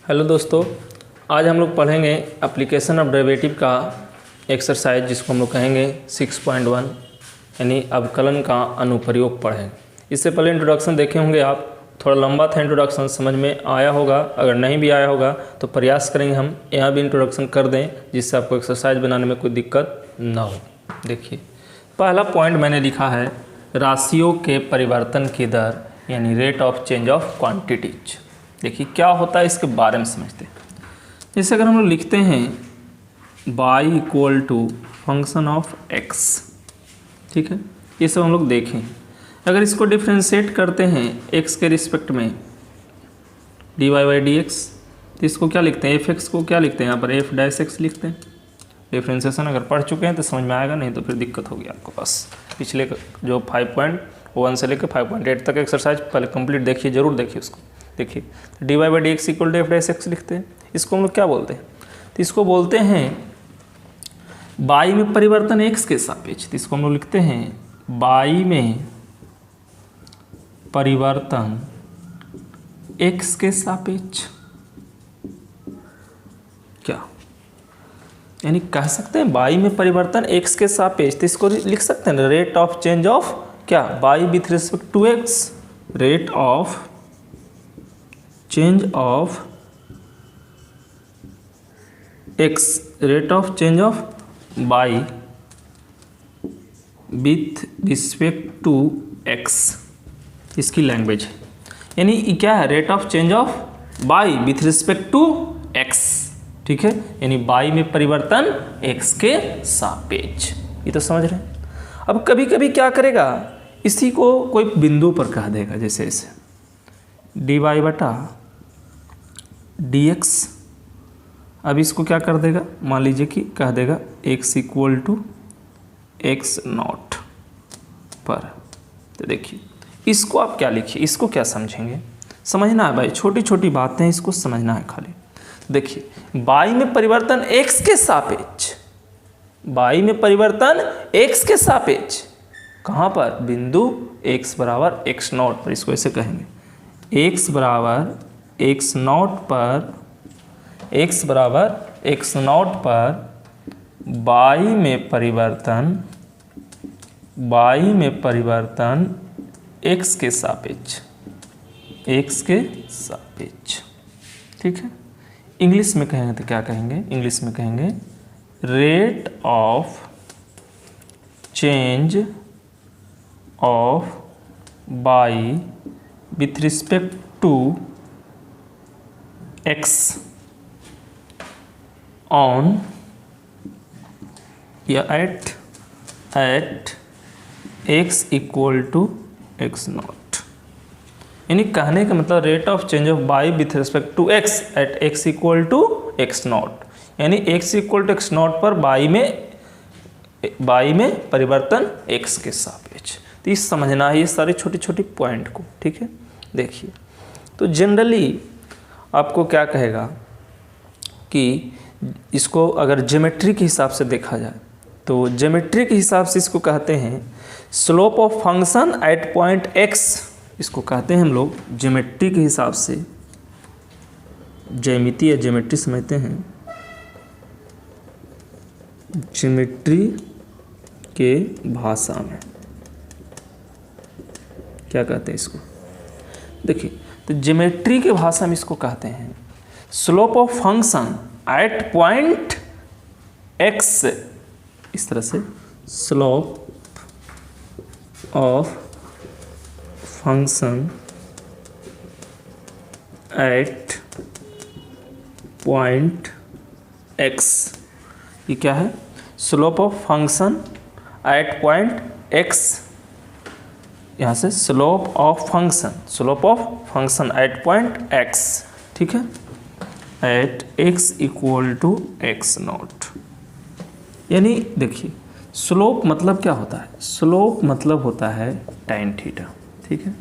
Hello दोस्तों, आज हम लोग पढ़ेंगे एप्लीकेशन ऑफ डेरिवेटिव का एक्सरसाइज जिसको हम लोग कहेंगे 6.1 यानी अवकलन का अनुप्रयोग पढ़ें। इससे पहले इंट्रोडक्शन देखे होंगे आप, थोड़ा लंबा था इंट्रोडक्शन, समझ में आया होगा। अगर नहीं भी आया होगा तो प्रयास करेंगे हम यहाँ भी इंट्रोडक्शन कर दें जिससे आपको एक्सरसाइज बनाने में कोई दिक्कत ना हो। देखिए, पहला पॉइंट मैंने लिखा है राशियों के परिवर्तन की दर यानी rate of change of quantities. देखिए क्या होता है इसके बारे में समझते हैं। जैसे अगर हम लोग लिखते हैं y equal to function of x, ठीक है, ये सब हम लोग देखें। अगर इसको डिफ्रेंशिएट करते हैं x के रिस्पेक्ट में dy बाई डी एक्स, तो इसको क्या लिखते हैं, fx को क्या लिखते हैं यहाँ पर f डैश x लिखते हैं। डिफ्रेंशिएशन अगर पढ़ चुके हैं तो समझ में आएगा, नहीं तो फिर दिक्कत होगी आपको। बस पिछले जो 5.1 से लेकर 5.8 तक एक्सरसाइज पहले कंप्लीट देखिए, जरूर देखिए उसको। देखिए d y by d x equal to f dash x लिखते हैं। इसको हम लोग क्या बोलते हैं, तो इसको बोलते हैं बाई में परिवर्तन एक्स के सापेक्ष। तो इसको हम लोग लिखते हैं बाई में परिवर्तन एक्स के सापेक्ष। क्या यानी कह सकते हैं बाई में परिवर्तन एक्स के सापेक्ष, तो इसको लिख सकते हैं रेट ऑफ चेंज ऑफ क्या, by with respect to x, rate of change of x, rate of change of y with respect to x, इसकी लैंग्वेज है। यानी क्या है, rate of change of y with respect to x, ठीक है, यानी y में परिवर्तन x के सापेक्ष। ये तो समझ रहे हैं। अब कभी कभी क्या करेगा, इसी को कोई बिंदु पर कह देगा, जैसे इसे dy बटा dx। अब इसको क्या कर देगा, मान लीजिए कि कह देगा x equal to x not पर। तो देखिए इसको आप क्या लिखिए, इसको क्या समझेंगे, समझना है भाई, छोटी छोटी बातें इसको समझना है खाली। देखिए बाई में परिवर्तन x के सापेक्ष, बाई में परिवर्तन x के सापेक्ष, कहाँ पर, बिंदु x बराबर एक्स नॉट पर। इसको ऐसे कहेंगे x बराबर एक्स नॉट पर, x बराबर एक्स नॉट पर बाई में परिवर्तन, बाई में परिवर्तन x के सापेक्ष, x के सापेक्ष, ठीक है। इंग्लिश में कहेंगे तो क्या कहेंगे, इंग्लिश में कहेंगे rate of change of y with respect to x on या at x equal to x not. यानी कहने का मतलब rate of change of y with respect to x at x equal to x not, यानी x equal to x not पर y में परिवर्तन x के सापेक्ष। तो ये समझना है ये सारी छोटी छोटी पॉइंट को, ठीक है। देखिए तो जनरली आपको क्या कहेगा कि इसको अगर ज्योमेट्री के हिसाब से देखा जाए तो ज्योमेट्री के हिसाब से इसको कहते हैं slope of function at point x। इसको कहते हैं हम लोग ज्योमेट्री के हिसाब से, ज्यामिति या ज्योमेट्री समझते हैं, ज्योमेट्री के भाषा में क्या कहते हैं इसको। देखिए तो ज्योमेट्री के भाषा में इसको कहते हैं slope of function at point x। इस तरह से slope of function at point x, ये क्या है, slope of function at point x। यहाँ से slope of function at point x, ठीक है, at x equal to x not. यानी देखिए स्लोप मतलब क्या होता है, स्लोप मतलब होता है tan थीटा, ठीक है।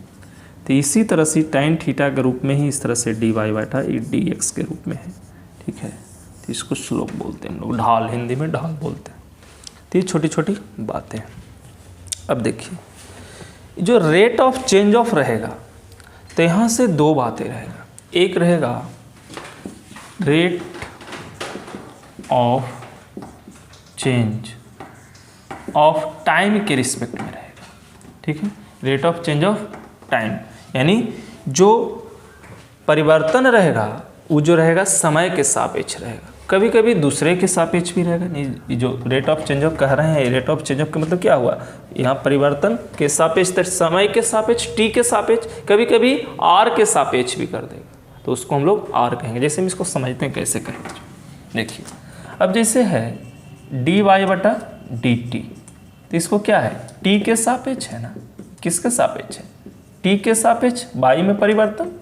तो इसी तरह से tan थीटा के रूप में ही इस तरह से dy बटा dx के रूप में है, ठीक है। तो इसको स्लोप बोलते हैं हम लोग, ढाल, हिंदी में ढाल बोलते हैं। तो ये छोटी छोटी बातें। अब देखिए जो रेट ऑफ चेंज ऑफ रहेगा तो यहाँ से दो बातें रहेगा। एक रहेगा rate of change of time के रिस्पेक्ट में रहेगा, ठीक है। Rate of change of time यानी जो परिवर्तन रहेगा वो जो रहेगा समय के सापेक्ष रहेगा, कभी कभी दूसरे के सापेक्ष भी रहेगा। नहीं, जो रेट ऑफ चेंज ऑफ कह रहे हैं, रेट ऑफ चेंज ऑफ का मतलब क्या हुआ, यहाँ परिवर्तन के सापेक्ष, समय के सापेक्ष, टी के सापेक्ष, कभी कभी आर के सापेक्ष भी कर देगा, तो उसको हम लोग आर कहेंगे। जैसे हम इसको समझते हैं कैसे कहेंगे, देखिए अब जैसे है डी वाई बटा डी टी, तो इसको क्या है, टी के सापेक्ष है ना, किसके सापेक्ष है, टी के सापेक्ष, वाई में परिवर्तन,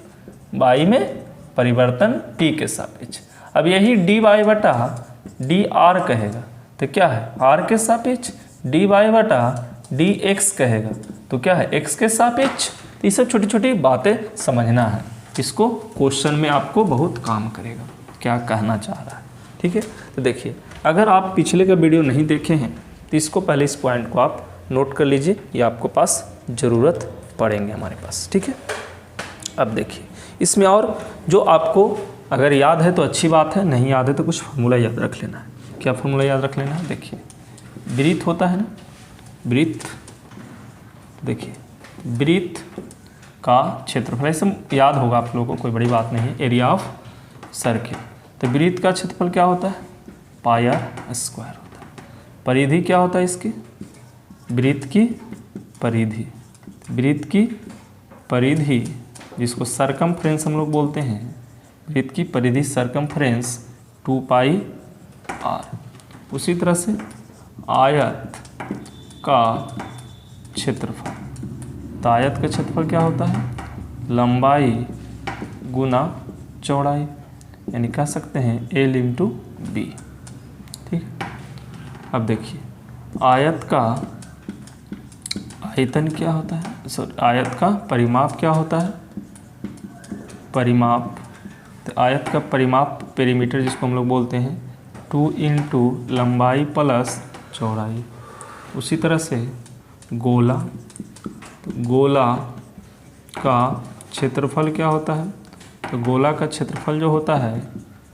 वाई में परिवर्तन टी के सापेक्ष। अब यही डी वाई बटा डी आर कहेगा तो क्या है, आर के सापेक्ष, डी वाई बटा डी एक्स कहेगा तो क्या है, एक्स के सापेक्ष। ये सब छोटी छोटी बातें समझना है, इसको क्वेश्चन में आपको बहुत काम करेगा, क्या कहना चाह रहा है, ठीक है। तो देखिए अगर आप पिछले का वीडियो नहीं देखे हैं तो इसको पहले इस पॉइंट को आप नोट कर लीजिए, ये आपको पास ज़रूरत पड़ेंगे हमारे पास, ठीक है। अब देखिए इसमें और जो आपको अगर याद है तो अच्छी बात है, नहीं याद है तो कुछ फार्मूला याद रख लेना है। क्या फार्मूला याद रख लेना है, देखिए ब्रीथ होता है ना, ब्रीथ, देखिए ब्रीथ का क्षेत्रफल, ऐसे याद होगा आप लोगों को, कोई बड़ी बात नहीं है, एरिया ऑफ सर्किल। तो ब्रीथ का क्षेत्रफल क्या होता है, पाई आर स्क्वायर होता है। परिधि क्या होता है इसकी, ब्रीथ की परिधि, ब्रीथ की परिधि जिसको सरकमफ्रेंस हम लोग बोलते हैं, ब्रीथ की परिधि सरकमफ्रेंस 2 पाई आर। उसी तरह से आयत का क्षेत्रफल, तो आयत का क्षेत्रफल क्या होता है, लंबाई गुना चौड़ाई, यानी कह सकते हैं एल इंटू बी, ठीक है। अब देखिए आयत का आयतन क्या होता है, सॉरी आयत का परिमाप क्या होता है, परिमाप, तो आयत का परिमाप पेरीमीटर जिसको हम लोग बोलते हैं 2 इंटू लंबाई प्लस चौड़ाई। उसी तरह से गोला, तो गोला का क्षेत्रफल क्या होता है, तो गोला का क्षेत्रफल जो होता है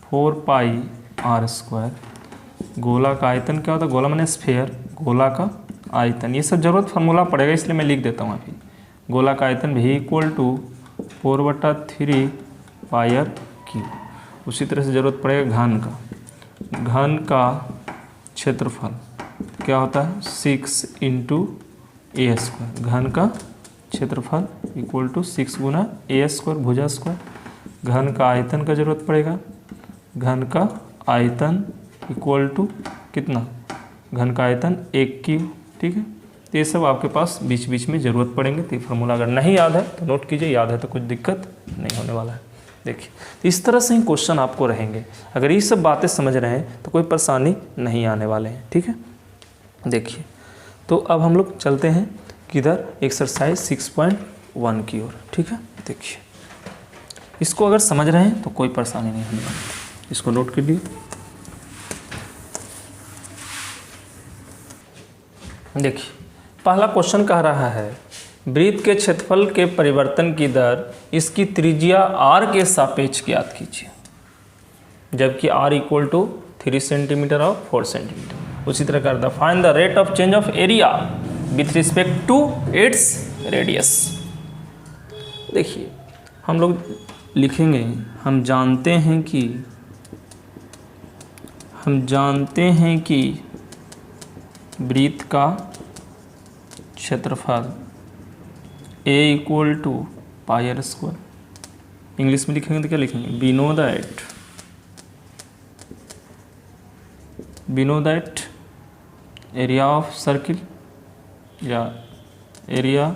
4 पाई आर स्क्वायर। गोला का आयतन क्या होता है, गोला माने स्फीयर, गोला का आयतन, ये सब जरूरत फार्मूला पड़ेगा इसलिए मैं लिख देता हूँ अभी। गोला का आयतन भी equal to 4/3 pi r cube. उसी तरह से जरूरत पड़ेगा घन का, घन का क्षेत्रफल क्या होता है 6 इंटू ए स्क्वायर, घन का क्षेत्रफल इक्वल टू 6 गुना ए स्क्वायर भुजा स्क्वायर। घन का आयतन का जरूरत पड़ेगा, घन का आयतन इक्वल टू कितना, घन का आयतन 1 क्यूब, ठीक है। तो ये सब आपके पास बीच बीच में ज़रूरत पड़ेंगे, तो ये फार्मूला अगर नहीं याद है तो नोट कीजिए, याद है तो कुछ दिक्कत नहीं होने वाला है। देखिए तो इस तरह से ही क्वेश्चन आपको रहेंगे, अगर ये सब बातें समझ रहे हैं तो कोई परेशानी नहीं आने वाले हैं, ठीक है। देखिए तो अब हम लोग चलते हैं किधर, एक्सरसाइज 6.1 की ओर, ठीक है। देखिए इसको अगर समझ रहे हैं तो कोई परेशानी नहीं होने वाली, इसको नोट कर लिए। देखिए पहला क्वेश्चन कह रहा है वृत्त के क्षेत्रफल के परिवर्तन की दर इसकी त्रिज्या r के सापेक्ष ज्ञात कीजिए, जबकि r इक्वल टू 3 सेंटीमीटर और 4 सेंटीमीटर। उसी तरह करता find the rate of change of area with respect to its radius. देखिए हम लोग लिखेंगे, हम जानते हैं कि वृत्त का क्षेत्रफल a equal to pi r square. English में लिखेंगे तो क्या लिखेंगे, we know that area of circle या एरिया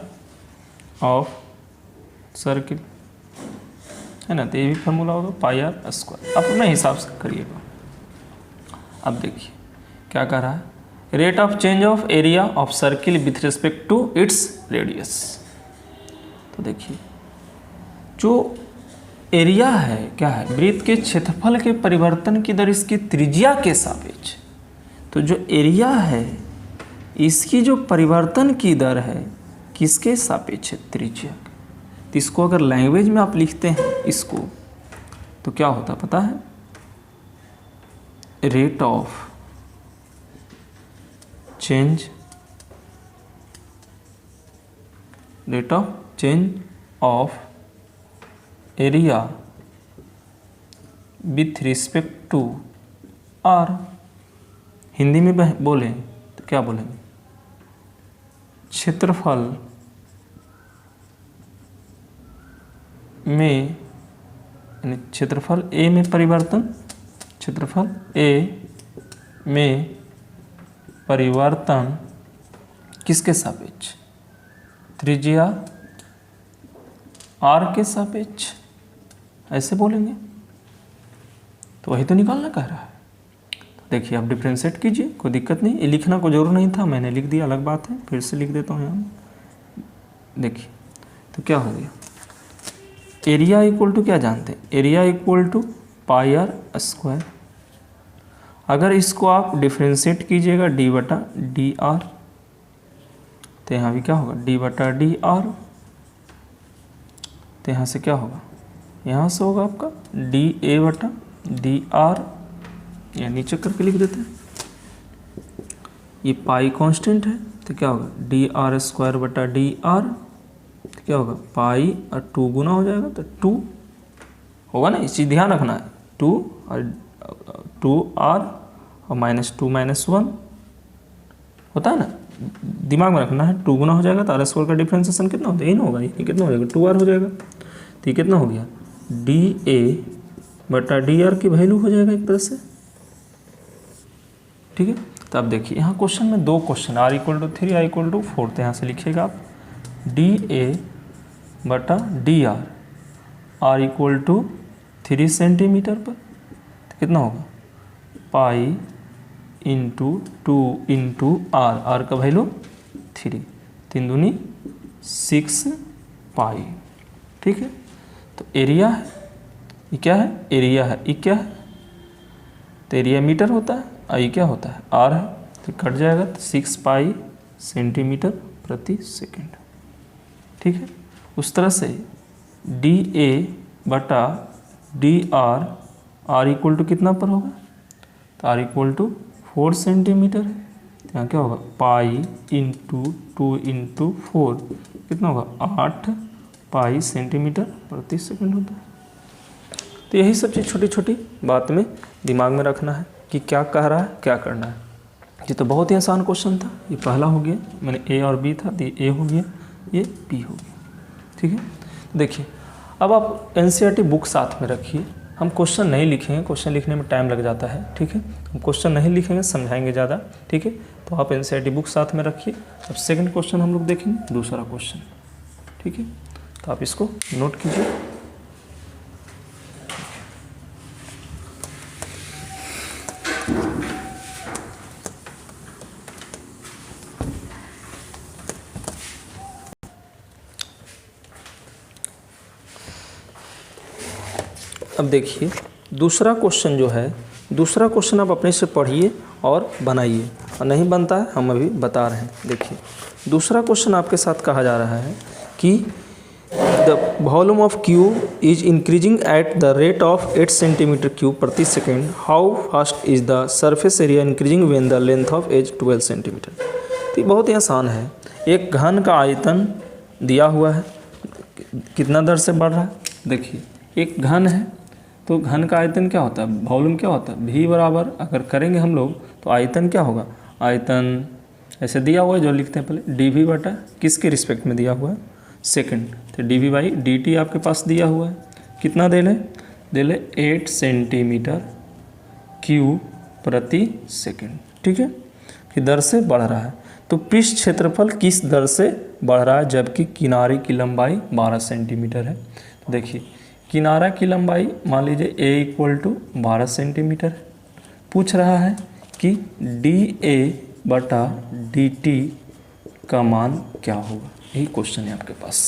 ऑफ सर्किल है ना, तो ये भी फार्मूला होगा पाई आर स्क्वायर, आप अपने हिसाब से करिएगा। अब देखिए क्या कह रहा है, rate of change of area of circle with respect to its radius. तो देखिए जो एरिया है क्या है, वृत्त के क्षेत्रफल के परिवर्तन की दर इसकी त्रिज्या के सापेक्ष। तो जो एरिया है इसकी जो परिवर्तन की दर है किसके सापेक्ष है, त्रिज्या। तो इसको अगर लैंग्वेज में आप लिखते हैं इसको तो क्या होता है पता है, rate of change of area with respect to r. Hindi में बोलें तो क्या बोलेंगे? क्षेत्रफल में, यानी क्षेत्रफल ए में परिवर्तन, क्षेत्रफल ए में परिवर्तन किसके सापेक्ष? त्रिज्या आर के सापेक्ष, ऐसे बोलेंगे। तो वही तो निकालना कह रहा है। तो देखिए आप डिफ्रेंशिएट कीजिए, कोई दिक्कत नहीं। ये लिखना को जरूर नहीं था, मैंने लिख दिया, अलग बात है, फिर से लिख देता हूँ यहाँ। देखिए तो क्या हो गया, एरिया इक्वल टू क्या जानते हैं? Area equal to pi r square. अगर इसको आप डिफ्रेंशिएट कीजिएगा डी बटा डी आर, तो यहाँ भी क्या होगा? डी बटा डी आर। तो यहाँ से क्या होगा? यहाँ से होगा आपका डी ए बटा डी आर, या नीचे करके लिख देते हैं। ये पाई कांस्टेंट है, तो क्या होगा? डी आर स्क्वायर बटा डी आर। तो क्या होगा? पाई और 2 गुना हो जाएगा, तो 2 होगा ना। इस चीज़ ध्यान रखना है, 2 और 2 आर और -2 -1 होता है ना, दिमाग में रखना है। 2 गुना हो जाएगा तो आर स्क्वायर का डिफ्रेंसिएशन कितना होता है? यही ना होगा, ये कितना हो जाएगा? 2r हो जाएगा। तो ये कितना हो गया? डी ए बटा डी आर की वैल्यू हो जाएगा एक तरह से, ठीक है। तो अब देखिए यहाँ क्वेश्चन में 2 question, r equal to 3 i equal to 4। तो यहाँ से लिखिएगा आप डी ए बटा d r, r equal to 3 centimetre पर, तो कितना होगा? Pi into 2 into r, r का वैल्यू 3, 3 दूनी 6 पाई, ठीक है। तो एरिया है, ये क्या है? एरिया है, ये क्या है? तो एरिया मीटर होता है और ये क्या होता है? आर है। तो कट जाएगा, तो 6 पाई सेंटीमीटर प्रति सेकेंड, ठीक है। उस तरह से डी ए बटा d r, r equal to कितना पर होगा? तो आर इक्वल टू 4 सेंटीमीटर है। तो यहाँ क्या होगा? पाई इंटू 2 इंटू 4 कितना होगा? 8 पाई सेंटीमीटर प्रति सेकंड होता है। तो यही सब चीज़ छोटी छोटी बात में दिमाग में रखना है कि क्या कह रहा है, क्या करना है। ये तो बहुत ही आसान क्वेश्चन था, ये पहला हो गया। मैंने ए और बी था, ये ए हो गया, ये बी हो गया, ठीक है। देखिए अब आप एनसीईआरटी बुक साथ में रखिए। हम क्वेश्चन नहीं लिखेंगे, क्वेश्चन लिखने में टाइम लग जाता है, ठीक है। हम क्वेश्चन नहीं लिखेंगे, समझाएंगे ज़्यादा, ठीक है। तो आप एनसीईआरटी बुक साथ में रखिए। अब सेकंड क्वेश्चन हम लोग देखेंगे, दूसरा क्वेश्चन, ठीक है। तो आप इसको नोट कीजिए। अब देखिए दूसरा क्वेश्चन जो है, दूसरा क्वेश्चन आप अपने से पढ़िए और बनाइए, और नहीं बनता है हम अभी बता रहे हैं। देखिए दूसरा क्वेश्चन आपके साथ कहा जा रहा है कि the volume of cube is increasing at the rate of 8 centimetre cube प्रति second. How fast is the surface area increasing when the length of edge 12 centimetre. तो ये बहुत ही आसान है। एक घन का आयतन दिया हुआ है, कितना दर से बढ़ रहा है। देखिए एक घन है, तो घन का आयतन क्या होता है? वॉल्यूम क्या होता है? v बराबर अगर करेंगे हम लोग तो आयतन क्या होगा? आयतन ऐसे दिया हुआ है, जो लिखते हैं पहले dv बटा किसके रिस्पेक्ट में दिया हुआ है? सेकंड। तो dv बाई dt आपके पास दिया हुआ है, कितना दे ले 8 सेंटीमीटर क्यूब प्रति सेकंड, ठीक है, कि दर से बढ़ रहा है। तो पृष्ठ क्षेत्रफल किस दर से बढ़ रहा है जबकि किनारे की लंबाई 12 सेंटीमीटर है। तो देखिए किनारा की लंबाई मान लीजिए a इक्वल टू 12 सेंटीमीटर, पूछ रहा है कि डी ए बटा डी टी का मान क्या होगा। यही क्वेश्चन है आपके पास।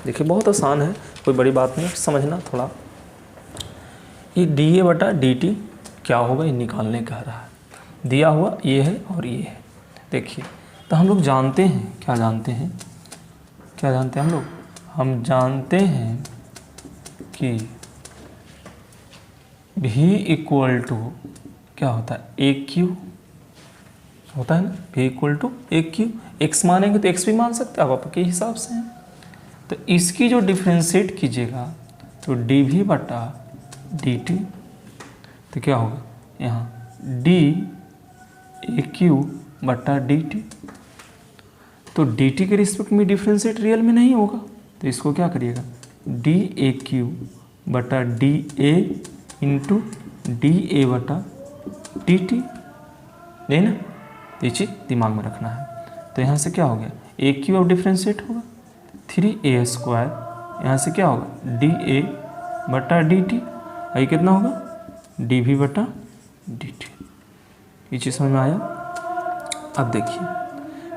देखिए बहुत आसान है, कोई बड़ी बात नहीं, समझना थोड़ा। ये डी ए बटा डी टी क्या होगा ये निकालने कह रहा है। दिया हुआ ये है और ये है। देखिए तो हम लोग जानते हैं, क्या जानते हैं, क्या जानते हैं हम लोग? हम जानते हैं कि v इक्वल टू क्या होता है ए क्यू होता है ना, v equal to a cube. X मानेंगे तो एक्स भी मान सकते हैं, आप आपके हिसाब से हैं। तो इसकी जो डिफ्रेंशिएट कीजिएगा तो डी वी बटा डी टी, तो क्या होगा यहाँ डी ए क्यू बटा डी टी। तो डी टी के रिस्पेक्ट में डिफ्रेंशिएट रियल में नहीं होगा, तो इसको क्या करिएगा डी ए क्यू बटा D A into d a बटा डी टी, नहीं ना, ये चीज़ दिमाग में रखना है। तो यहाँ से क्या हो गया ए क्यू अब डिफ्रेंशिएट होगा 3a स्क्वायर, यहाँ से क्या होगा डी ए बटा डी टी, आई कितना होगा डी वी बटा डी टी। ये चीज़ समझ में आया। अब देखिए,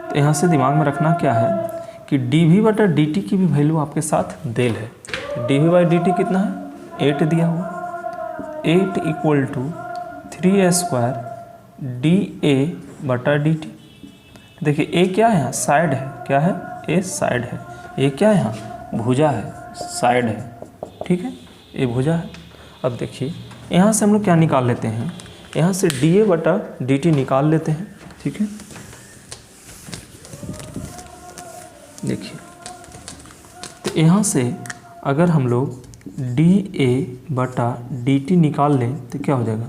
तो यहाँ से दिमाग में रखना क्या है कि डी वी बटा डी टी की भी वैल्यू आपके साथ देल है। D v by d t कितना है 8 दिया हुआ, 8 equal to 3a square d a बटा डी टी। देखिए ए क्या है यहाँ साइड है, क्या है ए साइड है, ए क्या है यहाँ भुजा है, साइड है, ठीक है ए भुजा है। अब देखिए यहाँ से हम लोग क्या निकाल लेते हैं, यहाँ से डी ए बटा डी टी निकाल लेते हैं, ठीक है। देखिए तो यहाँ से अगर हम लोग डी ए बटा डी टी निकाल लें तो क्या हो जाएगा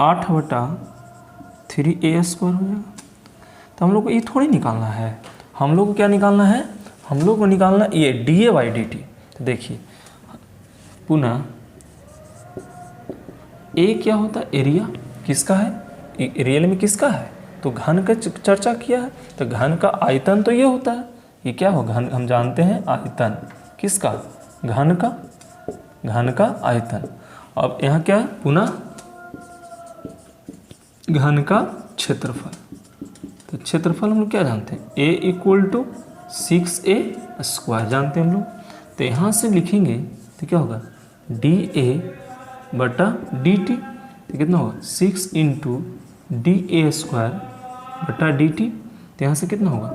8 बटा 3a स्क्वायर हो जाएगा। तो हम लोग को ये थोड़ी निकालना है, हम लोग को क्या निकालना है, हम लोग को निकालना ये D A by d t. तो देखिए पुनः ए क्या होता है एरिया किसका है, रियल में किसका है, तो घन का चर्चा किया है। तो घन का आयतन तो ये होता है, ये क्या हो घन हम जानते हैं आयतन किसका, घन का आयतन। अब यहाँ क्या है पुनः घन का क्षेत्रफल। तो क्षेत्रफल हम लोग क्या जानते हैं a equal to 6a square जानते हैं हम लोग। तो यहाँ से लिखेंगे तो क्या होगा डी ए बटा डी टी, तो कितना होगा 6 इंटू डी ए स्क्वायर बटा डी टी। तो यहाँ से कितना होगा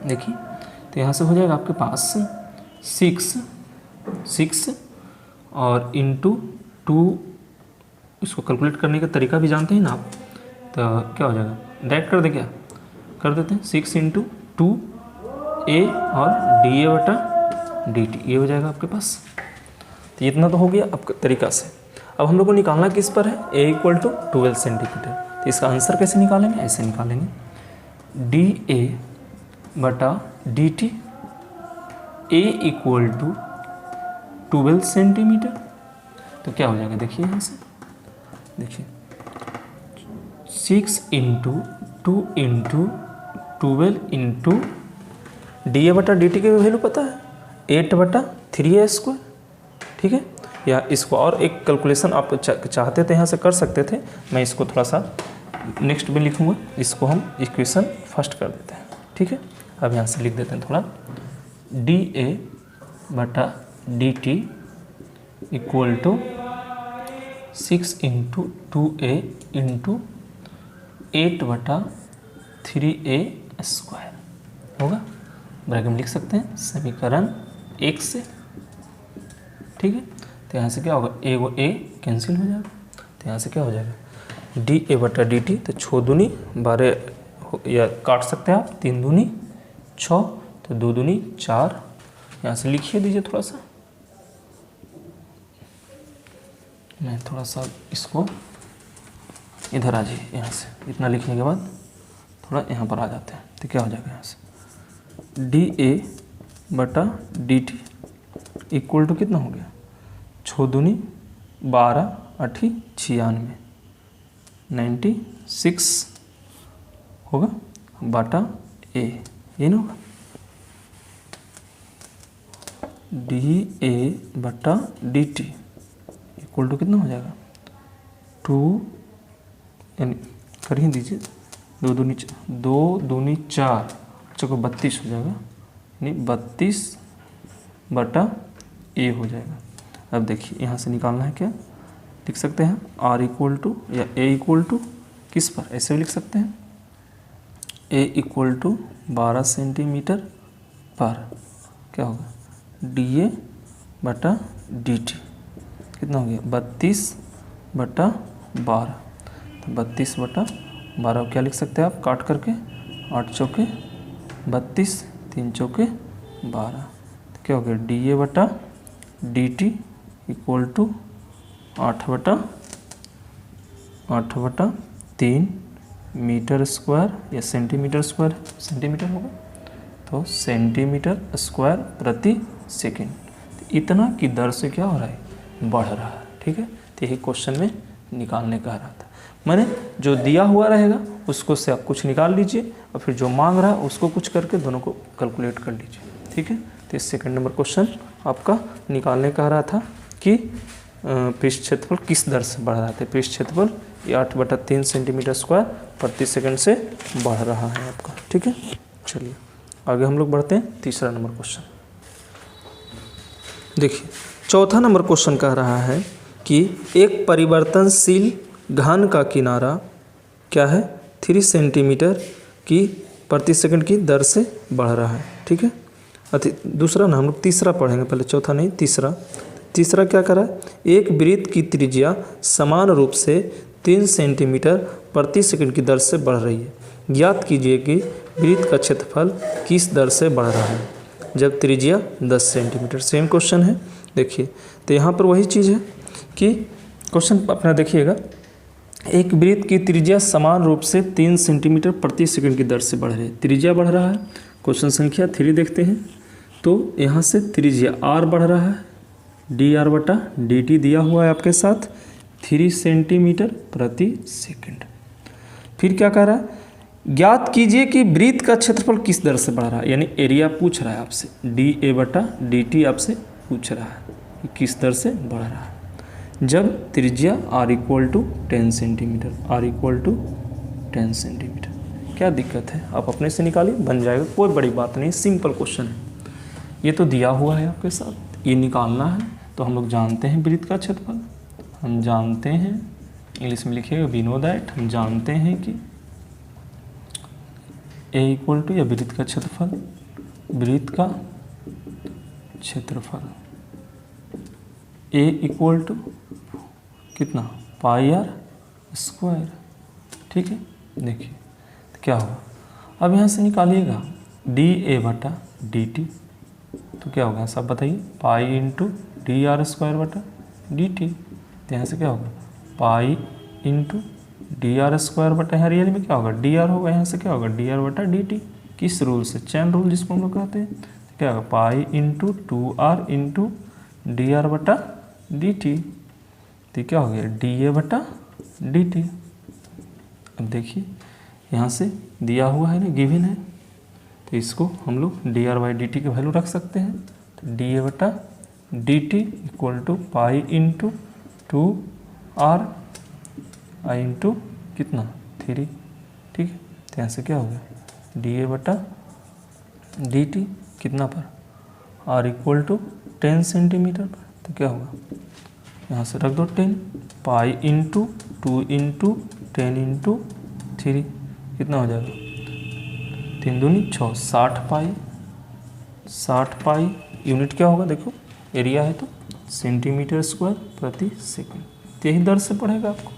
देखिए, तो यहाँ से हो जाएगा आपके पास 6 और इंटू 2, इसको कैलकुलेट करने का तरीका भी जानते हैं ना आप, तो क्या हो जाएगा डायरेक्ट कर दे, क्या कर देते हैं 6 इंटू 2a और डी ए बटा डी टी, ये हो जाएगा आपके पास। तो इतना तो हो गया आपके तरीका से। अब हम लोग को निकालना किस पर है a इक्वल टू 12 सेंटीमीटर। तो इसका आंसर कैसे निकालेंगे, ऐसे निकालेंगे डी ए बटा d t a equal to 12 centimetre. तो क्या हो जाएगा देखिए यहाँ से, देखिए 6 into 2 into 12 into d a बटा डी टी की वैल्यू पता है 8 बटा 3a स्क्वायर, ठीक है। या इसको और एक कैलकुलेशन आप चाहते थे यहाँ से कर सकते थे, मैं इसको थोड़ा सा नेक्स्ट में लिखूँगा, इसको हम इक्वेशन फर्स्ट कर देते हैं, ठीक है। अब यहाँ से लिख देते हैं थोड़ा डी ए बटा d t equal to 6 into 2a into 8 बटा 3a स्क्वायर होगा, ब्रैकेट में लिख सकते हैं समीकरण 1 से, ठीक है। तो यहाँ से क्या होगा ए कैंसिल हो जाएगा। तो यहाँ से क्या हो जाएगा डी ए बटा डी टी, तो 6 दूनी 12 या काट सकते हैं आप, 3 दूनी 6, तो 2 दूनी 4, यहाँ से लिखिए दीजिए थोड़ा सा, मैं थोड़ा सा इसको इधर आ जाइए, यहाँ से इतना लिखने के बाद थोड़ा यहाँ पर आ जाते हैं। तो क्या हो जाएगा यहाँ से डी ए बटा डी टी इक्वल टू कितना हो गया 6 दूनी 12 8 96, 96 होगा बटा ए, ये ना होगा डी ए बटा डी टी इक्वल टू कितना हो जाएगा 2 यानी कर ही दीजिए 2 दूनी 4 चौको 32 हो जाएगा, यानी 32 बटा ए हो जाएगा। अब देखिए यहाँ से निकालना है क्या, लिख सकते हैं आर इक्वल टू या ए इक्वल टू किस पर, ऐसे भी लिख सकते हैं ए इक्वल टू 12 सेंटीमीटर पर क्या होगा डी ए बटा डी टी कितना हो गया 32 बटा 12। तो 32/12 क्या लिख सकते हैं आप काट करके, 8 चौके 32, 3 चौके 12, तो क्या हो गया dA/dt equal to 8/3 metre square या सेंटीमीटर स्क्वायर, सेंटीमीटर होगा तो सेंटीमीटर स्क्वायर प्रति सेकेंड। इतना की दर से क्या हो रहा है, बढ़ रहा है। ठीक है, तो यही क्वेश्चन में निकालने कह रहा था। मैंने जो दिया हुआ रहेगा उसको से आप कुछ निकाल लीजिए और फिर जो मांग रहा है उसको कुछ करके दोनों को कैलकुलेट कर लीजिए। ठीक है, तो इस सेकंड नंबर क्वेश्चन आपका निकालने कह रहा था कि पृष्ठ क्षेत्रफल किस दर से बढ़ रहा है। पृष्ठ क्षेत्रफल 8/3 सेंटीमीटर स्क्वायर प्रति सेकंड से बढ़ रहा है आपका। ठीक है, चलिए आगे हम लोग बढ़ते हैं तीसरा नंबर क्वेश्चन। देखिए चौथा नंबर क्वेश्चन कह रहा है कि एक परिवर्तनशील घन का किनारा क्या है 3 सेंटीमीटर की प्रति सेकंड की दर से बढ़ रहा है। ठीक है, दूसरा ना हम लोग तीसरा पढ़ेंगे, पहले चौथा नहीं तीसरा। तीसरा क्या कर रहा है, एक वृत्त की त्रिज्या समान रूप से 3 सेंटीमीटर प्रति सेकंड की दर से बढ़ रही है। ज्ञात कीजिए कि वृत्त का क्षेत्रफल किस दर से बढ़ रहा है जब त्रिज्या 10 सेंटीमीटर। सेम क्वेश्चन है। देखिए तो यहाँ पर वही चीज़ है कि क्वेश्चन अपना देखिएगा, एक वृत्त की त्रिज्या समान रूप से 3 सेंटीमीटर प्रति सेकंड की दर से बढ़ रही है। त्रिज्या बढ़ रहा है, क्वेश्चन संख्या 3 देखते हैं। तो यहाँ से त्रिज्या r बढ़ रहा है, dr/dt दिया हुआ है आपके साथ 3 सेंटीमीटर प्रति सेकंड। फिर क्या कह रहा है, ज्ञात कीजिए कि वृत्त का क्षेत्रफल किस दर से बढ़ रहा है, यानी एरिया पूछ रहा है आपसे, dA/dt आपसे पूछ रहा है कि किस दर से बढ़ रहा है जब त्रिज्या r = 10 सेंटीमीटर, r = 10 सेंटीमीटर। क्या दिक्कत है, आप अपने से निकालिए, बन जाएगा, कोई बड़ी बात नहीं, सिंपल क्वेश्चन है। ये तो दिया हुआ है आपके साथ, ये निकालना है। तो हम लोग जानते हैं वृत्त का क्षेत्रफल, हम जानते हैं, इंग्लिश में लिखिएगा वी नो दैट, हम जानते हैं कि A = या वृत्त का क्षेत्रफल, वृत्त का क्षेत्रफल A = कितना πr²। ठीक है, देखिए तो क्या होगा, अब यहाँ से निकालिएगा dA/dt, तो क्या होगा सब बताइए, π × dr²/dt। तो यहाँ से क्या होगा π × dr²/, यहाँ रियल में क्या होगा dr होगा, यहाँ से क्या होगा dr/dt। किस रूल से, चैन रूल जिसको हम लोग कहते हैं। तो क्या होगा π × 2r × dr/dt। तो क्या हो गया dA/dt। अब देखिए यहाँ से दिया हुआ है ना, गिवन है, तो इसको हम लोग dr/dt की वैल्यू रख सकते हैं। तो dA/dt = π × 2r i × कितना 3। ठीक है, तो यहाँ से क्या हो गया dA/dt कितना पर, r = 10 सेंटीमीटर पर। तो क्या होगा, यहाँ से रख दो 10, π × 2 × 10 × 3 कितना हो जाएगा, 3 दूनी 6, 60 पाई। यूनिट क्या होगा, देखो एरिया है तो सेंटीमीटर स्क्वायर प्रति सेकंड। तो यही दर से पढ़ेगा आपको,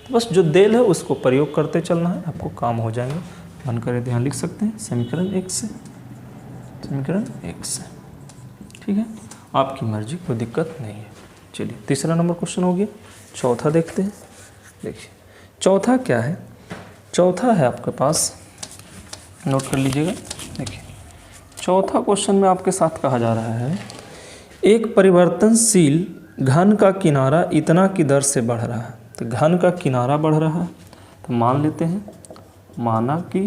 तो बस जो देल है उसको प्रयोग करते चलना है, आपको काम हो जाएंगे। मन करे ध्यान लिख सकते हैं समीकरण 1 से, समीकरण 1 से। ठीक है, आपकी मर्जी, कोई दिक्कत नहीं है। चलिए तीसरा नंबर क्वेश्चन हो गया। चौथा देखते हैं। देखिए चौथा क्या है, चौथा है आपके पास, नोट कर लीजिएगा। देखिए चौथा क्वेश्चन में आपके साथ कहा जा रहा है, एक परिवर्तनशील घन का किनारा इतना की दर से बढ़ रहा है। तो घन का किनारा बढ़ रहा है, तो मान लेते हैं, माना कि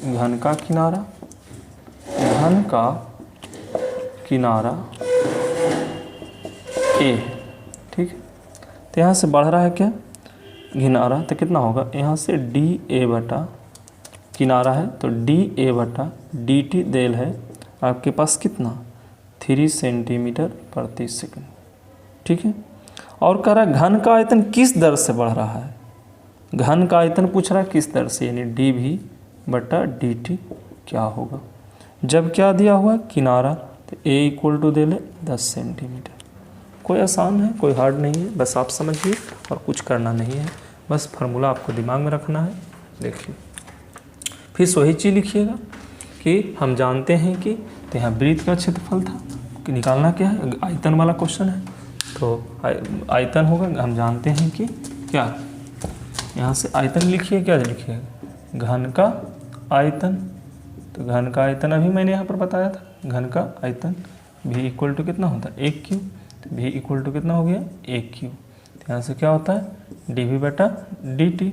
घन का किनारा, घन का किनारा A। ठीक है, तो यहाँ से बढ़ रहा है क्या, किनारा, तो कितना होगा, यहाँ से dA/ किनारा है तो dA/dt देल है आपके पास कितना 3 सेंटीमीटर प्रति सेकंड। ठीक है, और कह रहा है घन का आयतन किस दर से बढ़ रहा है, घन का आयतन पूछ रहा है किस दर से, यानी dV/dt क्या होगा जब क्या दिया हुआ है किनारा, तो A = देल है 10 सेंटीमीटर। कोई आसान है, कोई हार्ड नहीं है, बस आप समझिए और कुछ करना नहीं है, बस फार्मूला आपको दिमाग में रखना है। देखिए फिर वही चीज़ लिखिएगा कि हम जानते हैं कि तो यहाँ वृत्त का क्षेत्रफल था कि निकालना क्या है, आयतन वाला क्वेश्चन है तो आयतन होगा। हम जानते हैं कि क्या, यहाँ से आयतन लिखिए, क्या लिखिएगा, घन का आयतन। तो घन का आयतन अभी मैंने यहाँ पर बताया था, घन का आयतन v इक्वल टू कितना होता है 1 क्यू। तो v इक्वल टू कितना हो गया 1 क्यू। तो यहाँ से क्या होता है dv बटा dt।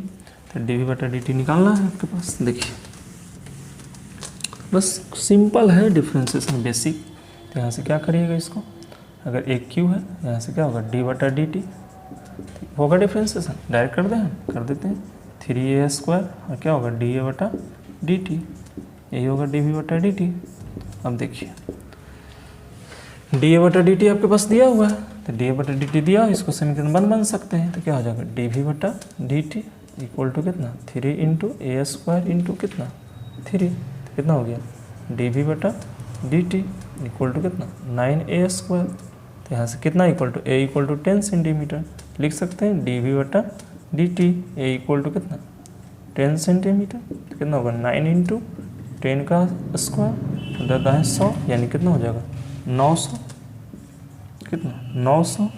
तो dv बटा dt निकालना है आपके पास। देखिए बस सिंपल है, डिफ्रेंसिएशन बेसिक। तो यहाँ से क्या करिएगा इसको, अगर 1 क्यू है यहाँ से क्या होगा d बटा dt होगा डिफ्रेंसिएशन, डायरेक्ट कर दें, हम कर देते हैं 3a² और क्या होगा dA बटा dt, यही होगा dv बटा dt। अब देखिए dA बटा dt आपके पास दिया हुआ है, तो dA बटा dt दिया, इसको समीकरण बन सकते हैं। तो क्या हो जाएगा dv बटा dt इक्वल टू कितना 3 इंटू a² इंटू कितना 3, तो कितना हो गया dv बटा dt इक्वल टू कितना 9a²। तो यहाँ से कितना equal to a equal to 10 centimetre लिख सकते हैं, dv बटा dt a इक्वल टू कितना 10 सेंटीमीटर। तो कितना होगा 9 इंटू 10 का स्क्वायर, 10 100 यानी कितना हो जाएगा 900, कितना 900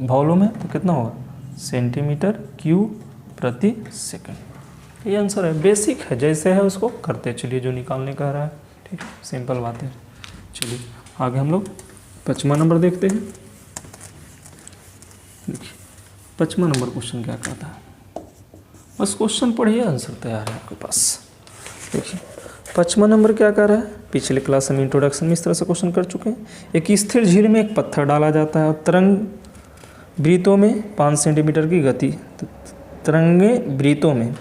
वॉल्यूम है तो कितना होगा सेंटीमीटर क्यूब प्रति सेकंड। ये आंसर है, बेसिक है, जैसे है उसको करते चलिए जो निकालने का रहा है। ठीक है, सिंपल बात है। चलिए आगे हम लोग 5वां नंबर देखते हैं। देखिए 5वां नंबर क्वेश्चन क्या कहता है, बस क्वेश्चन पढ़िए आंसर तैयार है आपके पास। देखिए 5वां नंबर क्या कर रहा है, पिछले क्लास में इंट्रोडक्शन में इस तरह से क्वेश्चन कर चुके हैं। एक स्थिर झील में एक पत्थर डाला जाता है और तरंग वृत्तों में 5 सेंटीमीटर की गति, तो तरंगे वृत्तों में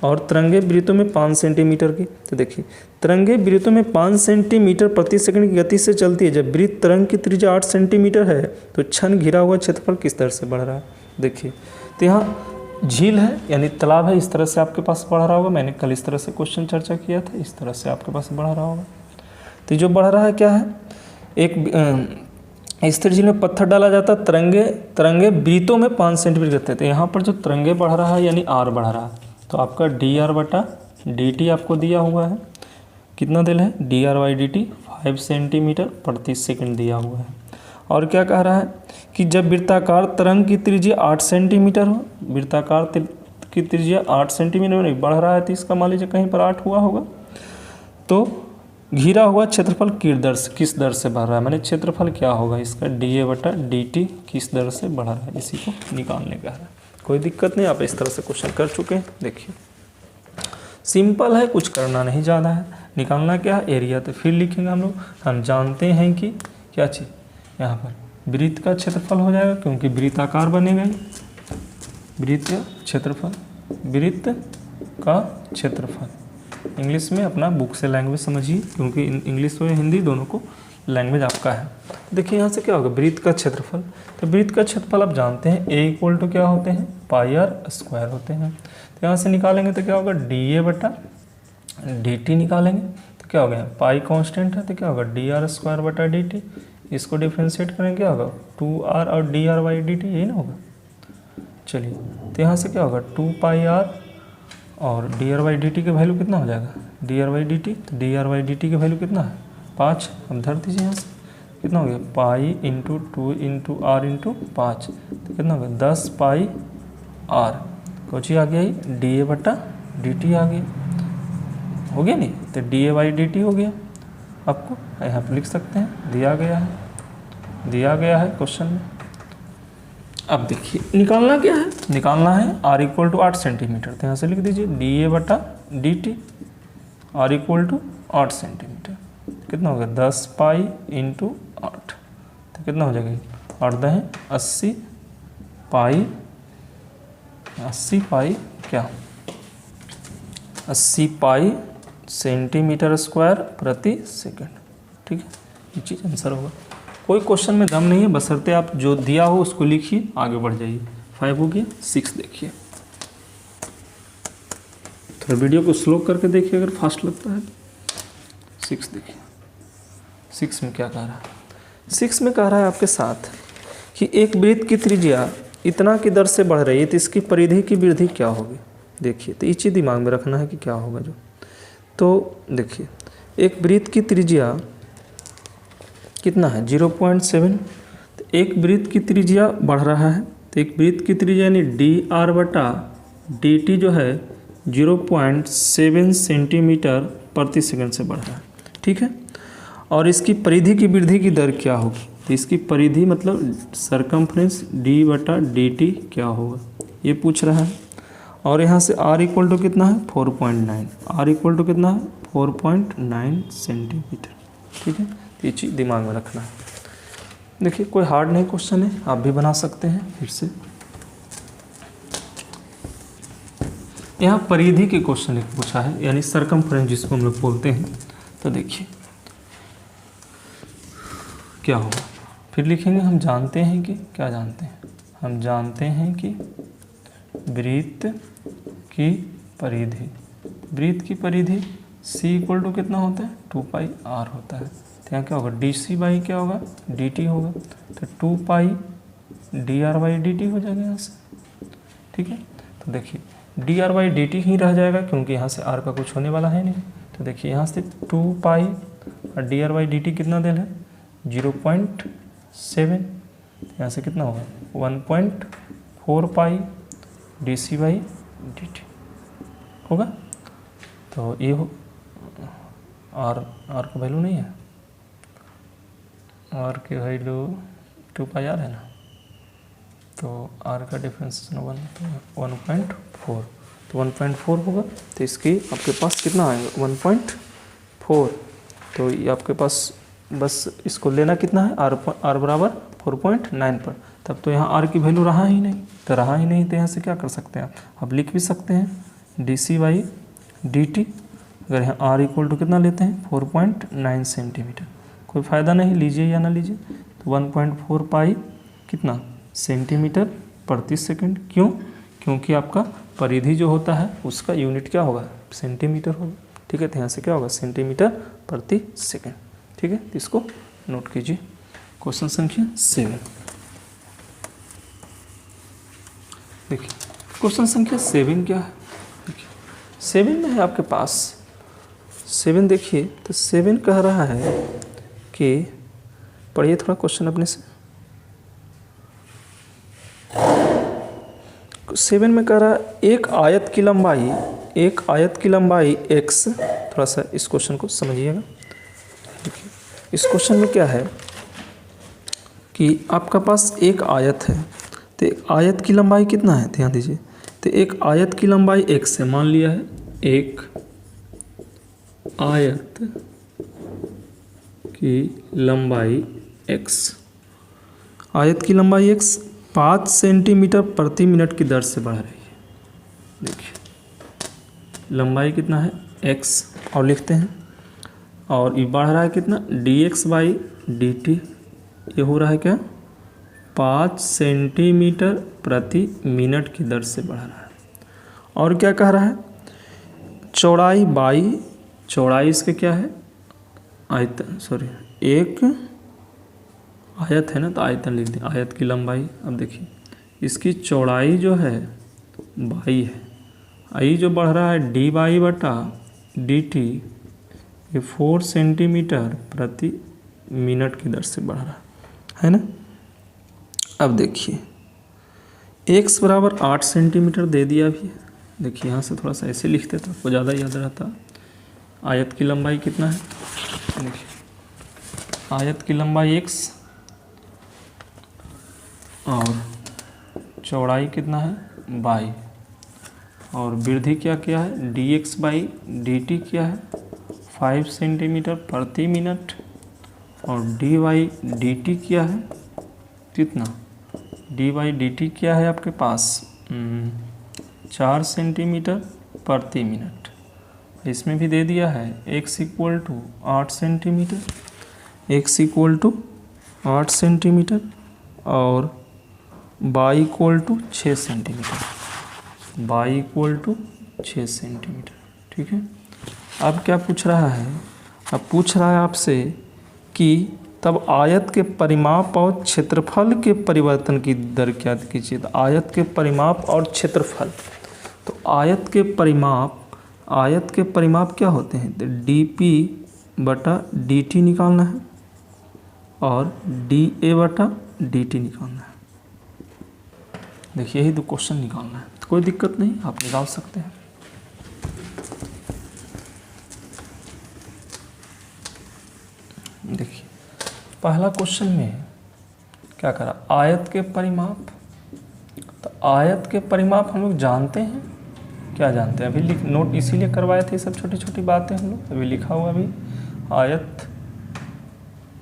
और तरंगे वृत्तों में 5 सेंटीमीटर की। तो देखिए तरंगे वृत्तों में 5 सेंटीमीटर प्रति सेकंड की गति से चलती है। जब वृत्त तरंग की त्रिज्या 8 सेंटीमीटर है तो क्षण घिरा हुआ क्षेत्रफल किस तरह से बढ़ रहा है। देखिए तो यहाँ झील है यानी तालाब है, इस तरह से आपके पास बढ़ रहा होगा। मैंने कल इस तरह से क्वेश्चन चर्चा किया था, इस तरह से आपके पास बढ़ रहा होगा। तो जो बढ़ रहा है क्या है, एक स्थिर झील में पत्थर डाला जाता है, तरंगे वृत्तों में 5 सेंटीमीटर गति। तो यहाँ पर जो तरंगे बढ़ रहा है यानी आर बढ़ रहा है, तो आपका dr बटा dt आपको दिया हुआ है, कितना दिल है dr बाई dt 5 सेंटीमीटर प्रति सेकंड दिया हुआ है। और क्या कह रहा है कि जब वृत्ताकार तरंग की त्रिज्या 8 सेंटीमीटर हो, वृत्ताकार की त्रिज्या 8 सेंटीमीटर नहीं बढ़ रहा है, तो इसका मान लीजिए कहीं पर 8 हुआ होगा, तो घिरा हुआ क्षेत्रफल किस दर से बढ़ रहा है, मैंने क्षेत्रफल क्या होगा इसका dA बटा dt किस दर से बढ़ रहा है, इसी को निकालने का है। कोई दिक्कत नहीं, आप इस तरह से क्वेश्चन कर चुके हैं। देखिए सिंपल है, कुछ करना नहीं ज़्यादा है। निकालना क्या है एरिया, तो फिर लिखेंगे हम लोग। हम जानते हैं कि क्या चीज़, यहाँ पर वृत्त का क्षेत्रफल हो जाएगा क्योंकि वृत्ताकार बनेगा ही, वृत्त का क्षेत्रफल, वृत्त का क्षेत्रफल। इंग्लिश में अपना बुक से लैंग्वेज समझिए, क्योंकि इंग्लिश और हिंदी दोनों को लैंग्वेज आपका है। देखिए यहाँ से क्या होगा वृत्त का क्षेत्रफल, तो वृत्त का क्षेत्रफल आप जानते हैं a इक्वल टू क्या होते हैं पाई आर स्क्वायर होते हैं। तो यहाँ से निकालेंगे तो क्या होगा dA बटा dt निकालेंगे, तो क्या होगा पाई कांस्टेंट है, तो क्या होगा dr स्क्वायर बटा dt, इसको डिफ्रेंशिएट करेंगे क्या होगा 2r और dr बाई dt, यही ना होगा। चलिए तो यहाँ से क्या होगा 2 पाई r और dr बाई dt की वैल्यू कितना हो जाएगा dr बाई dt, तो dr बाई dt की वैल्यू कितना है 5। अब धर दीजिए यहाँ से कितना हो गया pi into 2 into r into 5, तो कितना हो गया 10 पाई आर, कुछ ही आ गया ही dA बटा dt आ गया, हो गया नहीं, तो dA बाई dt हो गया। आपको यहाँ पर लिख सकते हैं, दिया गया है क्वेश्चन में। अब देखिए निकालना क्या है, निकालना है r इक्वल टू 8 सेंटीमीटर, तो यहाँ से लिख दीजिए dA बटा dt, r equal to 8 centimetre, कितना हो गया 10 पाई इंटू 8, तो कितना हो जाएगा 8 है 80 पाई क्या 80 पाई सेंटीमीटर स्क्वायर प्रति सेकंड। ठीक है, ये चीज़ आंसर होगा। कोई क्वेश्चन में दम नहीं है, बशर्ते आप जो दिया हो उसको लिखिए, आगे बढ़ जाइए। 5 हो गया, 6 देखिए, थोड़ा वीडियो को स्लो करके देखिए अगर फास्ट लगता है। 6 देखिए, 6 में क्या कह रहा है, 6 में कह रहा है आपके साथ कि एक वृत्त की त्रिज्या इतना की दर से बढ़ रही है तो इसकी परिधि की वृद्धि क्या होगी। देखिए तो ये चीज़ दिमाग में रखना है कि क्या होगा जो। तो देखिए एक वृत्त की त्रिज्या कितना है 0.7, तो एक वृत्त की त्रिज्या बढ़ रहा है तो एक वृत्त की त्रिज्या यानी dr/dt जो है 0.7 सेंटीमीटर प्रति सेकंड से बढ़ रहा है। ठीक है, और इसकी परिधि की वृद्धि की दर क्या होगी, तो इसकी परिधि मतलब सरकमफ्रेंस d/dt क्या होगा ये पूछ रहा है। और यहाँ से r इक्वल टू कितना है 4.9, r इक्वल टू कितना है 4.9 सेंटीमीटर। ठीक है, ये चीज़ दिमाग में रखना है। देखिए कोई हार्ड नहीं क्वेश्चन है, आप भी बना सकते हैं। फिर से यहाँ परिधि के क्वेश्चन एक पूछा है, यानी सरकमफ्रेंस जिसको हम लोग बोलते हैं। तो देखिए क्या होगा, फिर लिखेंगे हम जानते हैं कि क्या जानते हैं, हम जानते हैं कि वृत्त की परिधि, वृत्त की परिधि c इक्वल टू कितना होता है 2πr होता है। तो यहाँ क्या होगा dc/ क्या होगा dt होगा, तो 2π/dr/dt हो जाएगा यहाँ से। ठीक है, तो देखिए dr/dt ही रह जाएगा क्योंकि यहाँ से r का कुछ होने वाला है नहीं। तो देखिए यहाँ से 2π और dr/dt कितना देना है 0.7, यहाँ से कितना होगा 1.4π dc/dt होगा। तो ये हो r का वैल्यू नहीं है, r की वैल्यू 2πr है ना, तो r का डिफरेंस 1 तो 1.4, तो 1.4 होगा। तो इसकी आपके पास कितना आएगा 1.4, तो ये आपके पास बस इसको लेना कितना है r बराबर 4.9 पर। तब तो यहाँ r की वैल्यू रहा ही नहीं, तो रहा ही नहीं तो यहाँ से क्या कर सकते हैं आप लिख भी सकते हैं dc/dt। अगर यहाँ r इक्वल टू कितना लेते हैं 4.9 सेंटीमीटर, कोई फ़ायदा नहीं लीजिए या ना लीजिए, तो 1.4π कितना सेंटीमीटर प्रति सेकंड। क्यों, क्योंकि आपका परिधि जो होता है उसका यूनिट क्या होगा सेंटीमीटर होगा। ठीक है, तो यहाँ से क्या होगा सेंटीमीटर प्रति सेकंड। ठीक है, तो इसको नोट कीजिए। क्वेश्चन संख्या 7, देखिए क्वेश्चन संख्या 7 क्या है, देखिए 7 में है आपके पास 7। देखिए तो 7 कह रहा है कि पढ़िए थोड़ा क्वेश्चन अपने से। 7 में कह रहा है एक आयत की लंबाई x, थोड़ा सा इस क्वेश्चन को समझिएगा। देखिए इस क्वेश्चन में क्या है कि आपका पास एक आयत है, तो एक आयत की लंबाई कितना है ध्यान दीजिए। तो एक आयत की लंबाई x है, मान लिया है एक आयत की लंबाई x, आयत की लंबाई x 5 सेंटीमीटर प्रति मिनट की दर से बढ़ रही है। देखिए लंबाई कितना है x और लिखते हैं, और ये बढ़ रहा है कितना dx/dt, ये हो रहा है क्या 5 सेंटीमीटर प्रति मिनट की दर से बढ़ रहा है। और क्या कह रहा है चौड़ाई इसके क्या है आयतन, सॉरी एक आयत है ना, तो आयतन लिख दें आयत की लंबाई। अब देखिए इसकी चौड़ाई जो है बाई है, आई जो बढ़ रहा है dy/dt, ये 4 सेंटीमीटर प्रति मिनट की दर से बढ़ रहा है ना। अब देखिए x बराबर 8 सेंटीमीटर दे दिया भी है। देखिए यहाँ से थोड़ा सा ऐसे लिखते तो आपको ज़्यादा याद रहता। आयत की लंबाई कितना है, देखिए आयत की लंबाई x और चौड़ाई कितना है y, और वृद्धि क्या क्या है dx/dt क्या है 5 सेंटीमीटर प्रति मिनट, और dy/dt क्या है कितना dy/dt क्या है आपके पास 4 सेंटीमीटर प्रति मिनट। इसमें भी दे दिया है x equal to 8 centimetre, x equal to 8 centimetre और y equal to 6 centimetre, y equal to 6 centimetre. ठीक है, अब क्या पूछ रहा है, अब पूछ रहा है आपसे कि तब आयत के परिमाप और क्षेत्रफल के परिवर्तन की दर क्या कीजिए। तो आयत के परिमाप और क्षेत्रफल, तो आयत के परिमाप क्या होते हैं। तो dp बटा dt निकालना है और dA बटा dt निकालना है। देखिए यही 2 क्वेश्चन निकालना है, तो कोई दिक्कत नहीं, आप निकाल सकते हैं। देखिए पहला क्वेश्चन में क्या करा, आयत के परिमाप। तो आयत के परिमाप हम लोग जानते हैं, क्या जानते हैं, अभी नोट इसीलिए करवाए थे, सब छोटी छोटी बातें हम लोग अभी लिखा हुआ। अभी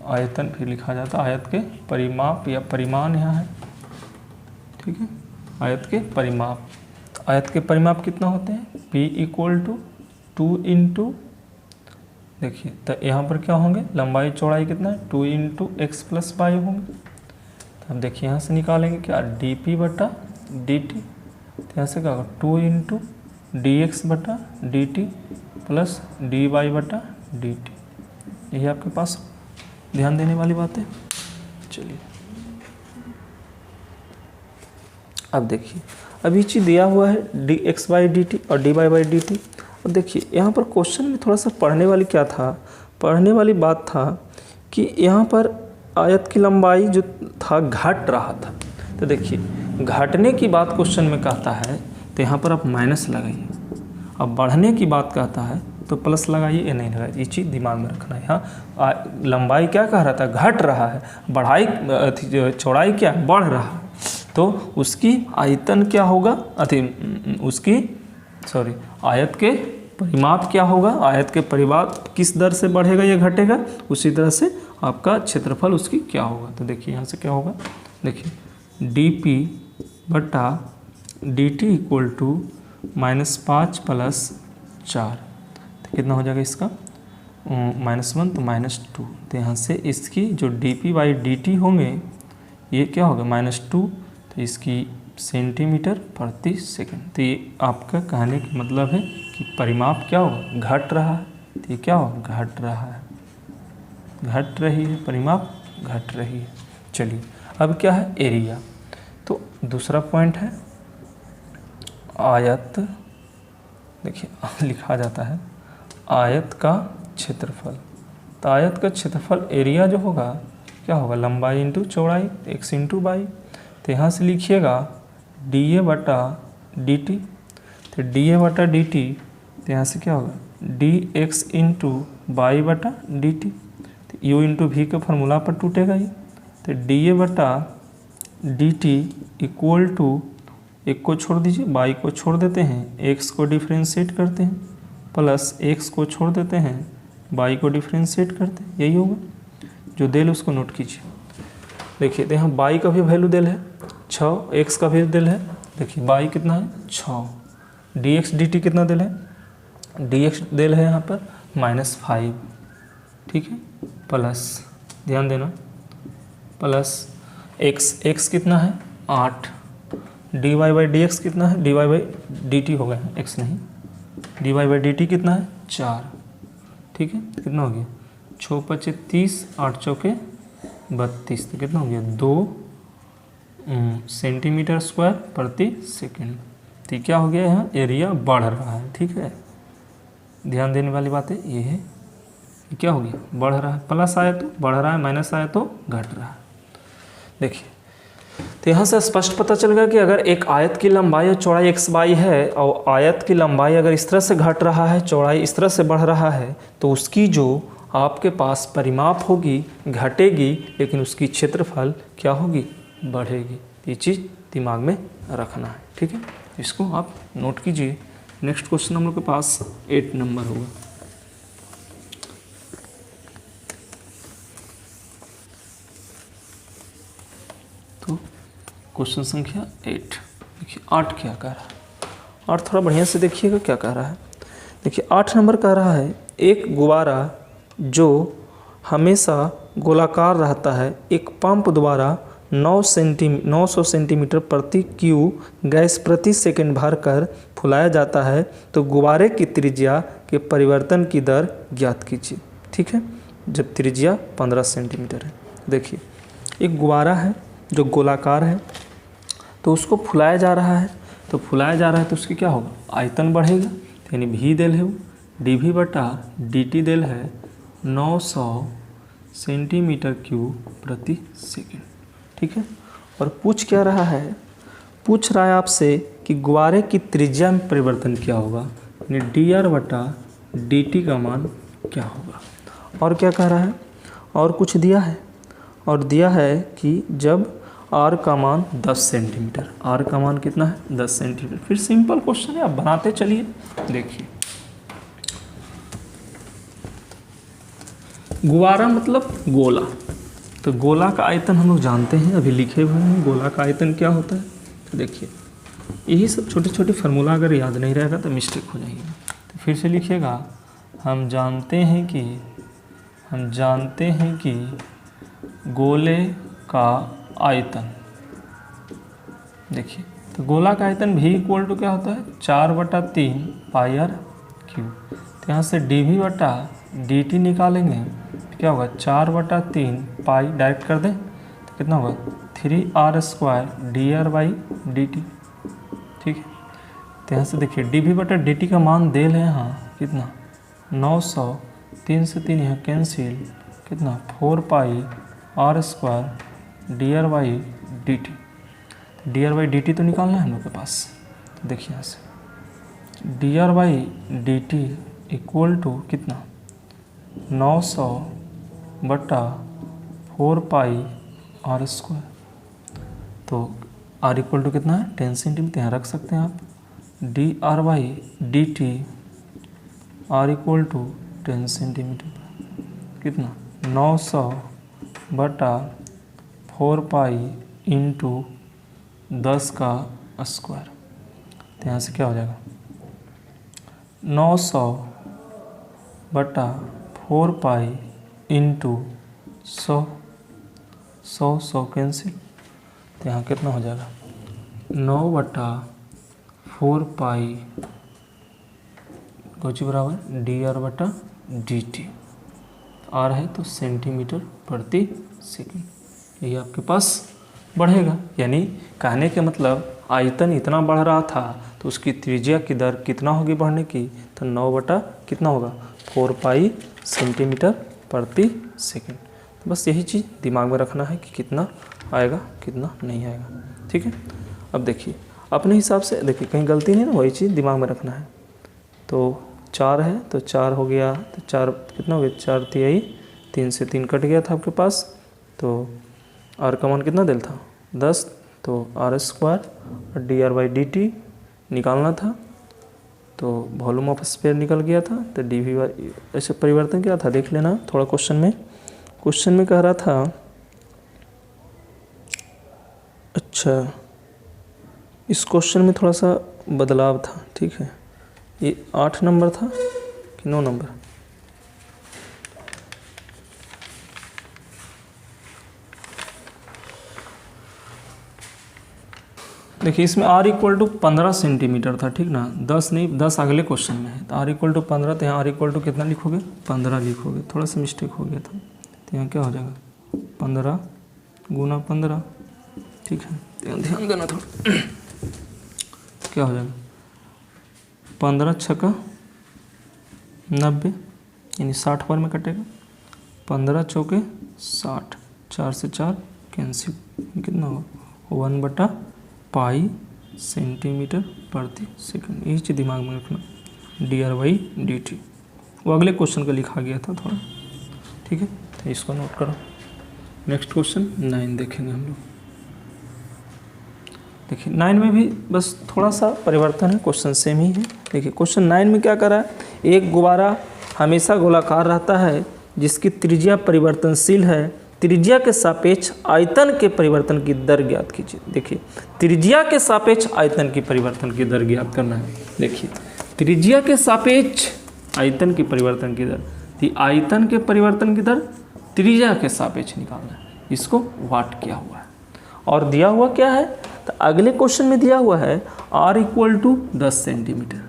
आयतन फिर लिखा जाता है, आयत के परिमाप या परिमाण यहाँ है, ठीक है। आयत के परिमाप, आयत के परिमाप कितना होते हैं, p = 2 इंटू, देखिए तो यहाँ पर क्या होंगे, लंबाई चौड़ाई कितना है 2 इंटू x + y होंगे। तो अब देखिए यहाँ से निकालेंगे क्या, dp बटा dt। तो यहाँ से क्या होगा 2 इंटू dx बटा dt प्लस dy बटा dt। यही आपके पास ध्यान देने वाली बात है। चलिए अब देखिए, अभी चीज़ दिया हुआ है dx/dt और dy/dt। और देखिए यहाँ पर क्वेश्चन में थोड़ा सा पढ़ने वाली बात था कि यहाँ पर आयत की लंबाई जो था घट रहा था। तो देखिए घटने की बात क्वेश्चन में कहता है तो यहाँ पर आप माइनस लगाइए, अब बढ़ने की बात कहता है तो प्लस लगाइए, ये नहीं लगाइए। ये चीज़ दिमाग में रखना है। यहाँ लंबाई क्या कह रहा था, घट रहा है, चौड़ाई क्या बढ़ रहा है, तो उसकी आयतन क्या होगा, आयत के परिमाप क्या होगा, आयत के परिमाप किस दर से बढ़ेगा या घटेगा, उसी तरह से आपका क्षेत्रफल उसकी क्या होगा। तो देखिए यहाँ से क्या होगा, देखिए dp बटा dt = -5 + 4। तो कितना हो जाएगा इसका, -1 तो -2। तो यहाँ से इसकी जो dp/dt होंगे ये क्या होगा -2, तो इसकी सेंटीमीटर प्रति सेकंड। तो ये आपका कहने का मतलब है कि परिमाप क्या होगा, घट रहा है। तो ये क्या होगा, घट रहा है, घट रही है, परिमाप घट रही है। चलिए अब क्या है, एरिया। तो दूसरा पॉइंट है आयत, देखिए लिखा जाता है आयत का क्षेत्रफल। तो आयत का क्षेत्रफल एरिया जो होगा क्या होगा, लंबाई इंटू चौड़ाई, x इंटू वाई। तो यहाँ से लिखिएगा dA बटा dt। तो dA बटा dt, तो यहाँ से क्या होगा dx इंटू वाई बटा dt। तो u इंटू वी के फॉर्मूला पर टूटेगा ये। तो dA बटा dt = एक को छोड़ दीजिए, y को छोड़ देते हैं, x को डिफ्रेंशिएट करते हैं, प्लस x को छोड़ देते हैं, y को डिफ्रेंशिएट करते हैं। यही होगा, जो देल उसको नोट कीजिए। देखिए तो यहाँ y का भी वैल्यू देल है 6, x का भी देल है, देखिए y कितना है 6, dx dt कितना देल है, dx देल है यहाँ पर -5, ठीक है, प्लस ध्यान देना प्लस x कितना है 8, dy/dx कितना है, dy/dt हो गया, x नहीं, dy/dt कितना है 4, ठीक है। कितना हो गया 6 × 5 = 30, 8 × 4 = 32। तो कितना हो गया 2 सेंटीमीटर स्क्वायर प्रति सेकंड। तो क्या हो गया, यहाँ एरिया बढ़ रहा है, ठीक है। ध्यान देने वाली बात है ये है, क्या हो गया बढ़ रहा है, प्लस आया तो बढ़ रहा है, माइनस आया तो घट रहा है। देखिए तो यहाँ से स्पष्ट पता चल गया कि अगर एक आयत की लंबाई और चौड़ाई xy है और आयत की लंबाई अगर इस तरह से घट रहा है, चौड़ाई इस तरह से बढ़ रहा है, तो उसकी जो आपके पास परिमाप होगी घटेगी, लेकिन उसकी क्षेत्रफल क्या होगी, बढ़ेगी। ये चीज़ दिमाग में रखना है, ठीक है। इसको आप नोट कीजिए। नेक्स्ट क्वेश्चन हम लोग के पास 8 नंबर होगा। तो क्वेश्चन संख्या 8, देखिए 8 क्या कह रहा है, 8 थोड़ा बढ़िया से देखिएगा क्या कह रहा है। देखिए 8 नंबर कह रहा है एक गुब्बारा जो हमेशा गोलाकार रहता है, एक पंप द्वारा 900 सेंटीमीटर प्रति क्यूब गैस प्रति सेकंड भरकर फुलाया जाता है, तो गुब्बारे की त्रिज्या के परिवर्तन की दर ज्ञात कीजिए, ठीक है। जब त्रिज्या 15 सेंटीमीटर है। देखिए एक गुब्बारा है जो गोलाकार है, तो उसको फुलाया जा रहा है, तो फुलाया जा रहा है तो उसकी क्या होगा, आयतन बढ़ेगा, यानी भी देल है वो dv बटा dt देल है 900 सेंटीमीटर क्यूब प्रति सेकंड। ठीक है, और पूछ क्या रहा है, पूछ रहा है आपसे कि गुब्बारे की त्रिज्या में परिवर्तन क्या होगा, यानी dr बटा dt का मान क्या होगा। और क्या कह रहा है, और कुछ दिया है, और दिया है कि जब r का मान 10 सेंटीमीटर, r का मान कितना है 10 सेंटीमीटर। फिर सिंपल क्वेश्चन है, आप बनाते चलिए। देखिए गुब्बारा मतलब गोला, तो गोला का आयतन हम लोग जानते हैं, अभी लिखे हुए हैं गोला का आयतन क्या होता है। तो देखिए यही सब छोटे छोटे फार्मूला अगर याद नहीं रहेगा तो मिस्टेक हो जाएगी। तो फिर से लिखिएगा, हम जानते हैं कि गोले का आयतन, देखिए तो गोला का आयतन भी इक्वल टू क्या होता है 4/3 पाई r क्यूब। तो यहाँ से dv बटा dt निकालेंगे तो क्या होगा 4/3 पाई, डायरेक्ट कर दें तो कितना होगा 3r² dr/dt। ठीक है, तो यहाँ से देखिए dv बटा dt का मान देल है यहाँ कितना 900, 3 से 3 यहाँ कैंसिल, कितना 4 पाई r² dr/dt। dr/dt तो निकालना है हम लोग के पास। देखिए यहाँ से dr/dt इक्वल टू कितना 900 बटा 4 पाई r²। तो r इक्वल टू कितना है 10 सेंटीमीटर, यहाँ रख सकते हैं आप। dr/dt r equal to 10 centimetre, कितना 900 बटा 4 पाई इंटू 10 का स्क्वायर। तो यहाँ से क्या हो जाएगा 900 बटा 4 पाई इंटू 100 कैंसिल। तो यहाँ कितना हो जाएगा 9/4 पाई कुछ बराबर dr/dt, r है तो सेंटीमीटर प्रति सेकंड, यही आपके पास बढ़ेगा। यानी कहने के मतलब आयतन इतना बढ़ रहा था तो उसकी त्रिज्या की दर कितना होगी बढ़ने की, तो 9 कितना होगा 4 पाई सेंटीमीटर प्रति सेकंड। तो बस यही चीज़ दिमाग में रखना है कि कितना आएगा कितना नहीं आएगा। ठीक है, अब देखिए अपने हिसाब से, देखिए कहीं गलती नहीं ना, वही चीज़ दिमाग में रखना है। तो 4 है तो 4 हो गया, तो 4 कितना हो गया 4 तिहाई, 3 से 3 कट गया था आपके पास। तो r का मान कितना दिल था 10, तो r² और dr/dt निकालना था, तो वॉल्यूम ऑफ स्फीयर निकल गया था। तो dv ऐसे परिवर्तन क्या था देख लेना थोड़ा। क्वेश्चन में कह रहा था, अच्छा इस क्वेश्चन में थोड़ा सा बदलाव था। ठीक है, ये 8 नंबर था कि 9 नंबर, देखिए इसमें r इक्वल टू 15 सेंटीमीटर था। ठीक ना, 10 नहीं, 10 अगले क्वेश्चन में है। तो r इक्वल टू 15, तो यहाँ r इक्वल टू कितना लिखोगे 15 लिखोगे, थोड़ा सा मिस्टेक हो गया था। तो यहाँ क्या हो जाएगा 15 गुना 15। ठीक है, तो ध्यान देना थोड़ा क्या हो जाएगा 15 छक्का 90, यानी 60 बार में कटेगा। 15 चौके 60, 4 से 4 कैंसिल, कितना होगा 1 पाई सेंटीमीटर प्रति सेकंड। यही चीज़ दिमाग में रखना, dr/dt। वो अगले क्वेश्चन का लिखा गया था थोड़ा। ठीक है, तो इसको नोट करो। नेक्स्ट क्वेश्चन 9 देखेंगे हम लोग। देखिए 9 में भी बस थोड़ा सा परिवर्तन है, क्वेश्चन सेम ही है। देखिए क्वेश्चन 9 में क्या करा है, एक गुब्बारा हमेशा गोलाकार रहता है जिसकी त्रिज्या परिवर्तनशील है, त्रिज्या के सापेक्ष आयतन के परिवर्तन की दर ज्ञात कीजिए। देखिए त्रिज्या के सापेक्ष आयतन की परिवर्तन की दर ज्ञात करना है। देखिए त्रिज्या के सापेक्ष आयतन की परिवर्तन की दर, तो आयतन के परिवर्तन की दर त्रिज्या के सापेक्ष निकालना है, इसको वाट किया हुआ है। और दिया हुआ क्या है, तो अगले क्वेश्चन में दिया हुआ है r इक्वल टू 10 सेंटीमीटर।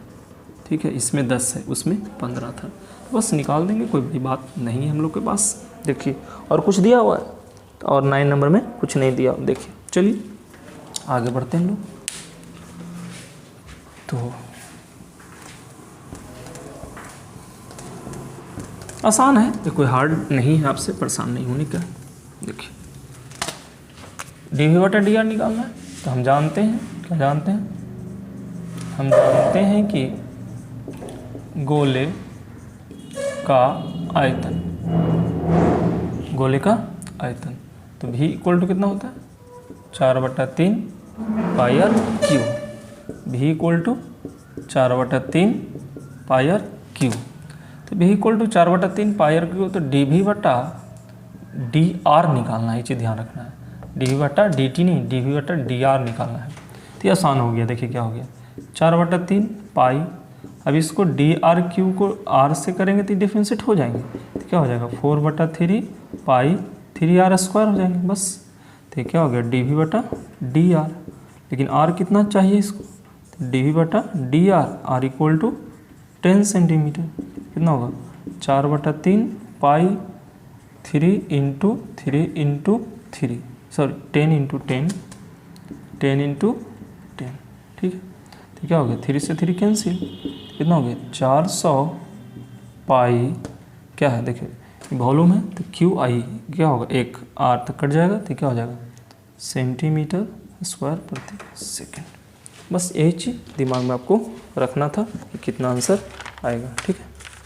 ठीक है, इसमें 10 है उसमें 15 था। तो बस निकाल देंगे, कोई बड़ी बात नहीं है हम लोग के पास। देखिए और कुछ दिया हुआ है और 9 नंबर में कुछ नहीं दिया। देखिए चलिए आगे बढ़ते हैं हम लोग। तो आसान है, ये कोई हार्ड नहीं है, आपसे परेशान नहीं होने का। देखिए dv बटा dr निकालना है, तो हम जानते हैं, क्या जानते हैं, हम जानते हैं कि गोले का आयतन, गोले का आयतन, तो v इक्वल टू कितना होता है 4/3 pi r cube. v equal to 4/3 pi r cube. तो v equal to 4/3 pi r cube, तो dv बटा dr निकालना है, ये चीज़ ध्यान रखना है। dv बटा dt नहीं, dv बटा dr निकालना है। तो ये आसान हो गया। देखिए क्या हो गया 4/3 पाई, अब इसको dr क्यू को r से करेंगे तो डिफ्रेंशिएट हो जाएंगे, तो क्या हो जाएगा 4/3 पाई 3r स्क्वायर हो जाएंगे बस। तो ये क्या हो गया dv बटा dr, लेकिन r कितना चाहिए इसको, तो dv बटा dr, r equal to 10 centimetre, कितना होगा 4/3 पाई 3 इंटू 3, सॉरी 10 इंटू 10 ठीक है। तो क्या हो गया 3 से 3 कैंसिल, कितना हो गया 400 पाई, क्या है देखिए वॉल्यूम है तो क्यू आई, क्या होगा 1 r तक कट जाएगा, तो क्या हो जाएगा सेंटीमीटर स्क्वायर प्रति सेकेंड। बस यही चीज़ दिमाग में आपको रखना था कि कितना आंसर आएगा। ठीक है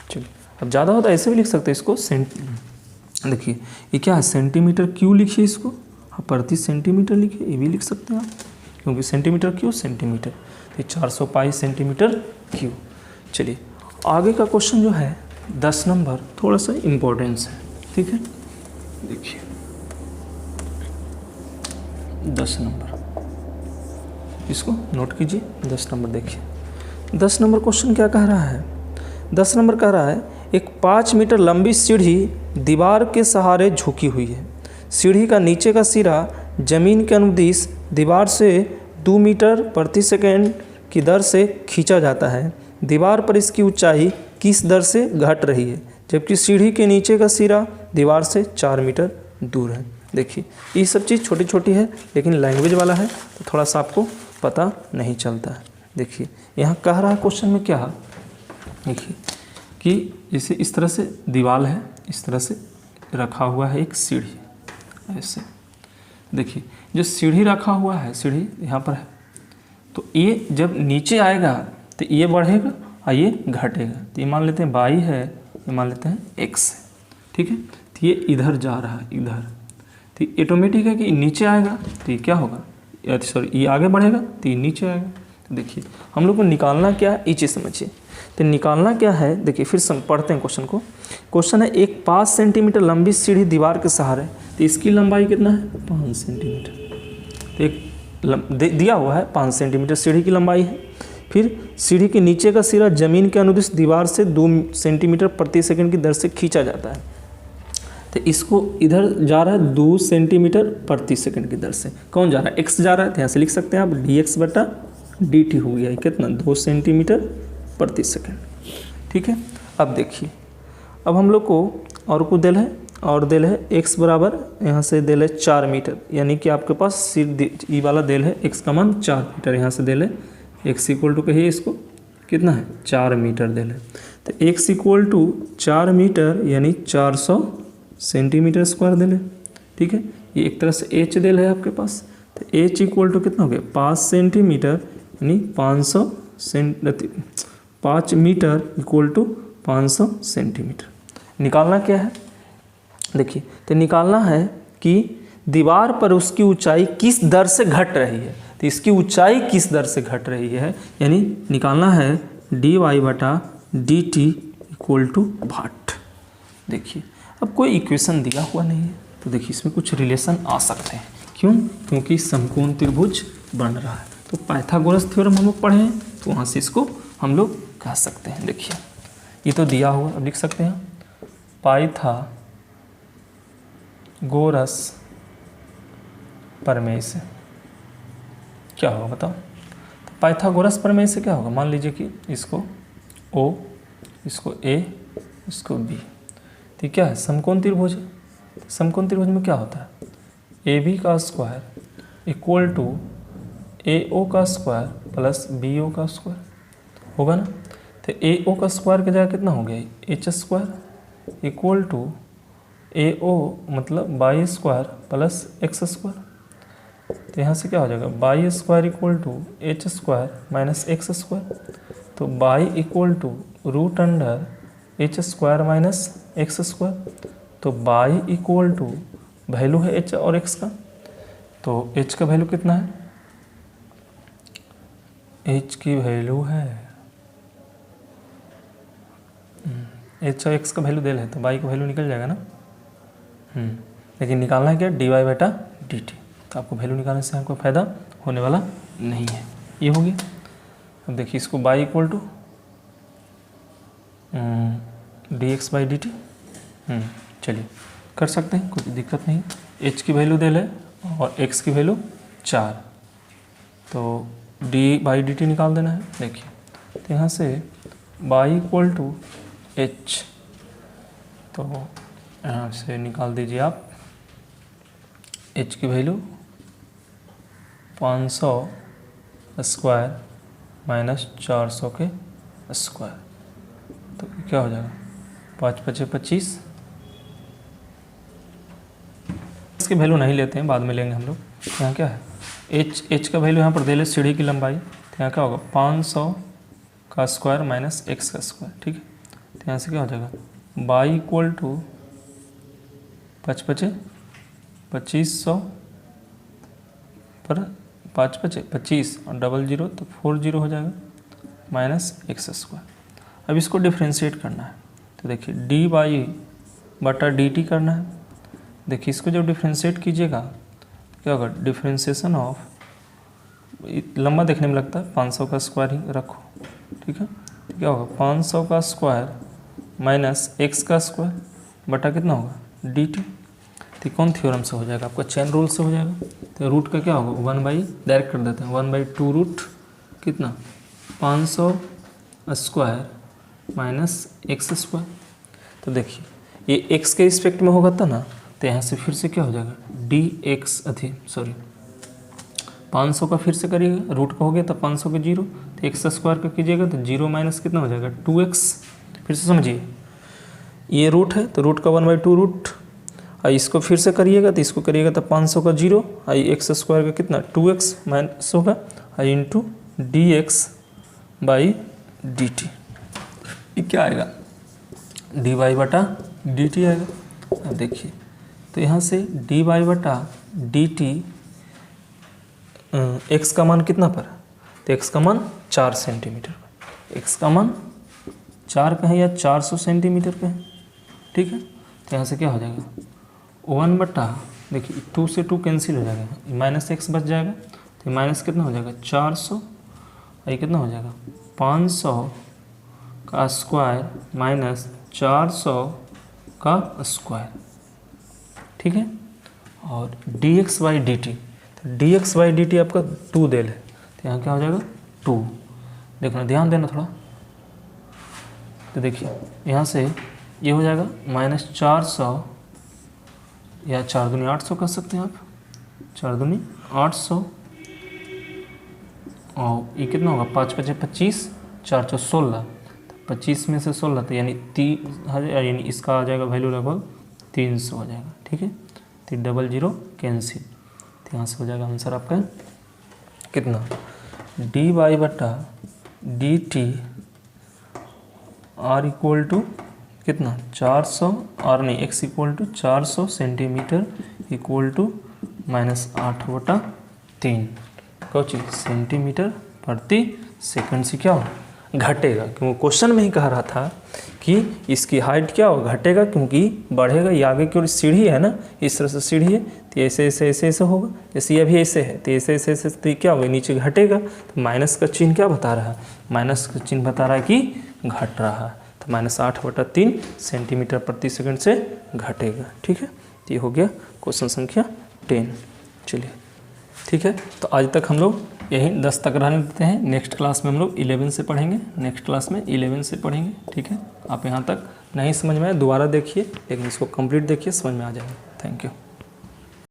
चलिए, अब ज़्यादा होता है ऐसे भी लिख सकते हैं इसको, देखिए ये क्या है सेंटीमीटर क्यू लिखिए इसको, हाँ प्रति सेंटीमीटर लिखिए, ये भी लिख सकते हैं आप, क्योंकि सेंटीमीटर क्यू सेंटीमीटर, तो 400 पाई सेंटीमीटर क्यू। चलिए आगे का क्वेश्चन जो है 10 नंबर थोड़ा सा इम्पोर्टेंस है। ठीक है देखिए 10 नंबर, इसको नोट कीजिए। 10 नंबर देखिए 10 नंबर क्वेश्चन क्या कह रहा है, 10 नंबर कह रहा है एक 5 मीटर लंबी सीढ़ी दीवार के सहारे झुकी हुई है। सीढ़ी का नीचे का सिरा जमीन के अनुदिश दीवार से 2 मीटर प्रति सेकंड की दर से खींचा जाता है। दीवार पर इसकी ऊंचाई किस दर से घट रही है, जबकि सीढ़ी के नीचे का सिरा दीवार से 4 मीटर दूर है। देखिए ये सब चीज़ छोटी छोटी है, लेकिन लैंग्वेज वाला है तो थोड़ा सा आपको पता नहीं चलता है। देखिए यहाँ कह रहा है क्वेश्चन में क्या, देखिए कि जैसे इस तरह से दीवार है, इस तरह से रखा हुआ है एक सीढ़ी, ऐसे देखिए जो सीढ़ी रखा हुआ है, सीढ़ी यहाँ पर है, तो ये जब नीचे आएगा तो ये बढ़ेगा और ये घटेगा। तो ये मान लेते हैं y है, ये मान लेते हैं x है। ठीक है तो ये इधर जा रहा है, इधर, तो ऑटोमेटिक है कि नीचे आएगा तो ये क्या होगा, सॉरी ये आगे बढ़ेगा तो ये नीचे आएगा। तो देखिए हम लोग को निकालना क्या है, ये चीज़ समझिए। तो निकालना क्या है, देखिए फिर पढ़ते हैं क्वेश्चन को। क्वेश्चन है एक 5 सेंटीमीटर लंबी सीढ़ी दीवार के सहारे, तो इसकी लंबाई कितना है 5 सेंटीमीटर, तो एक दिया हुआ है 5 सेंटीमीटर सीढ़ी की लंबाई है। फिर सीढ़ी के नीचे का सिरा जमीन के अनुदिश दीवार से 2 सेंटीमीटर प्रति सेकंड की दर से खींचा जाता है। तो इसको इधर जा रहा है 2 सेंटीमीटर प्रति सेकंड की दर से, कौन जा रहा है x जा रहा है, तो यहाँ से लिख सकते हैं आप dx बटा dt हो गया, कितना 2 सेंटीमीटर प्रति सेकंड। ठीक है अब देखिए, अब हम लोग को और को दिल है, और दिल है x बराबर यहाँ से दिल है 4 मीटर, यानी कि आपके पास सिर्फ ई वाला दिल है x का मान 4 मीटर, यहाँ से दिल है x इक्वल टू कहिए इसको कितना है 4 मीटर दिल है। तो x इक्वल टू 4 मीटर यानी 400 सेंटीमीटर स्क्वायर दिल है। ठीक है ये एक तरह से h दिल है आपके पास, तो h इक्वल टू कितना हो गया 5 सेंटीमीटर यानी 5 मीटर इक्वल टू 500 सेंटीमीटर। निकालना क्या है, देखिए तो निकालना है कि दीवार पर उसकी ऊंचाई किस दर से घट रही है, तो इसकी ऊंचाई किस दर से घट रही है, यानी निकालना है dy बटा dt इक्वल टू वाट। देखिए अब कोई इक्वेशन दिया हुआ नहीं है, तो देखिए इसमें कुछ रिलेशन आ सकते हैं, क्यों, क्योंकि समकोण त्रिभुज बन रहा है। तो पाइथागोरस थ्योरम हम लोग पढ़े हैं, तो वहाँ से इसको हम लोग कह सकते हैं। देखिए ये तो दिया हुआ, अब लिख सकते हैं पाइथागोरस प्रमेय से क्या होगा बताओ। तो पाइथागोरस प्रमेय से क्या होगा, मान लीजिए कि इसको O, इसको A, इसको बी। तो क्या है, समकोण त्रिभुज है। समकोण त्रिभुज में क्या होता है, ए बी का स्क्वायर इक्वल टू ए ओ का स्क्वायर प्लस बी ओ का स्क्वायर होगा ना। तो ए ओ का स्क्वायर की जगह कितना हो गया, h square equal to A O मतलब y square plus x square. तो यहाँ से क्या हो जाएगा, y square equal to h square minus x square. तो y equal to root under h square minus x square. तो वाई इक्वल टू वैल्यू है एच और एक्स का, तो एच का वैल्यू कितना है, एच की वैल्यू है एच और एक्स का वैल्यू दे रहे तो वाई का वैल्यू निकल जाएगा ना। लेकिन निकालना है क्या, डी वाई बटा डी टी। तो आपको वैल्यू निकालने से आपको फायदा होने वाला नहीं है। ये हो गया। अब देखिए इसको y equal to d x by d t, चलिए कर सकते हैं, कोई दिक्कत नहीं। एच की वैल्यू दे ले और एक्स की वैल्यू 4, तो डी बाई डी टी निकाल देना है। देखिए तो यहाँ से वाई इक्वल टू एच, तो यहाँ से निकाल दीजिए आप एच की वैल्यू 500 स्क्वायर माइनस 400 के स्क्वायर। तो क्या हो जाएगा, 5 × 5 = 25। इसकी वैल्यू नहीं लेते हैं, बाद में लेंगे हम लोग। यहाँ क्या है, एच का वैल्यू यहाँ पर दे ले सीढ़ी की लंबाई। तो यहाँ क्या होगा, 500 का स्क्वायर माइनस एक्स का स्क्वायर, ठीक है। तो यहाँ से क्या हो जाएगा, वाई इक्वल टू 5 × 5 = 2500 पर 5 × 5 = 25 और 00 तो 40 हो जाएगा माइनस एक्स स्क्वायर। अब इसको डिफ्रेंशिएट करना है, तो देखिए डी वाई बटा डी टी करना है। देखिए इसको जब डिफ्रेंशिएट कीजिएगा तो क्या होगा, डिफ्रेंशिएशन ऑफ, लंबा देखने में लगता है 500 का स्क्वायर ही रखो, ठीक है। तो क्या होगा, 500 का स्क्वायर माइनस एक्स का स्क्वायर बटा कितना होगा, डी टी। तो कौन थ्योरम से हो जाएगा, आपका चेन रूल से हो जाएगा। तो रूट का क्या होगा, 1/, डायरेक्ट कर देते हैं, 1/2 रूट कितना 500 स्क्वायर माइनस एक्स स्क्वायर। तो देखिए ये एक्स के रिस्पेक्ट में होगा था ना, तो यहाँ से फिर से क्या हो जाएगा, डी एक्स 500 का फिर से करिएगा, रूट का हो गया तो 500 के 0, तो एक्स स्क्वायर का कीजिएगा तो 0 माइनस कितना हो जाएगा 2x। फिर से समझिए, ये रूट है तो रूट का 1/2 रूट, और इसको फिर से करिएगा तो इसको करिएगा तो 500 का 0, आई एक्स स्क्वायर का कितना 2x माइनस होगा, i into d x by d t. ये क्या आएगा, डी वाई बटा डी टी आएगा। अब देखिए तो यहाँ से डी वाई बटा डी टी, एक्स का मान कितना पर, तो एक्स का मान 4 सेंटीमीटर पर, एक्स का मान 4 का है या 400 सेंटीमीटर का है, ठीक है। तो यहाँ से क्या हो जाएगा, 1 बटा, देखिए 2 से 2 कैंसिल हो जाएगा, माइनस एक्स बच जाएगा, तो माइनस कितना हो जाएगा 400, ये कितना हो जाएगा 500 का स्क्वायर माइनस 400 का स्क्वायर, ठीक है। और d x by d t, तो d x by d t आपका 2 देल है, तो यहाँ क्या हो जाएगा 2। देखना, ध्यान देना थोड़ा। तो देखिए यहाँ से ये हो जाएगा माइनस 400 या 4 दूनी 800 कर सकते हैं आप, 4 दूनी 800, और ये कितना होगा 5 × 5 = 25, 4 × 4 = 16, तो 25 में से 16 तो यानी 3000, यानी इसका आ जाएगा वैल्यू लगभग 300 हो जाएगा, ठीक है। तो 00 कैंसिल, तो यहाँ से हो जाएगा आंसर आपका कितना, डी वाई बटा d t r equal to कितना 400, और नहीं x equal to 400 centimetre equal to minus 8/3 कौची सेंटीमीटर प्रति सेकंड से क्या हो घटेगा, क्योंकि क्वेश्चन में ही कह रहा था कि इसकी हाइट क्या हो घटेगा, क्योंकि बढ़ेगा, ये आगे की ओर सीढ़ी है ना, इस तरह से सीढ़ी है, तो ऐसे ऐसे ऐसे ऐसे होगा, जैसे ये भी ऐसे है तो ऐसे ऐसे ऐसे, तो क्या होगा नीचे घटेगा। तो माइनस का चिन्ह क्या बता रहा है, माइनस का चिन्ह बता रहा है कि घट रहा है, तो माइनस 8/3 सेंटीमीटर प्रति सेकंड से घटेगा, ठीक है। तो ये हो गया क्वेश्चन संख्या 10। चलिए ठीक है, तो आज तक हम लोग यही 10 तक रहने देते हैं। नेक्स्ट क्लास में हम लोग 11 से पढ़ेंगे, नेक्स्ट क्लास में 11 से पढ़ेंगे, ठीक है। आप यहाँ तक नहीं समझ में आए दोबारा देखिए, लेकिन इसको कंप्लीट देखिए, समझ में आ जाएगा। Thank you.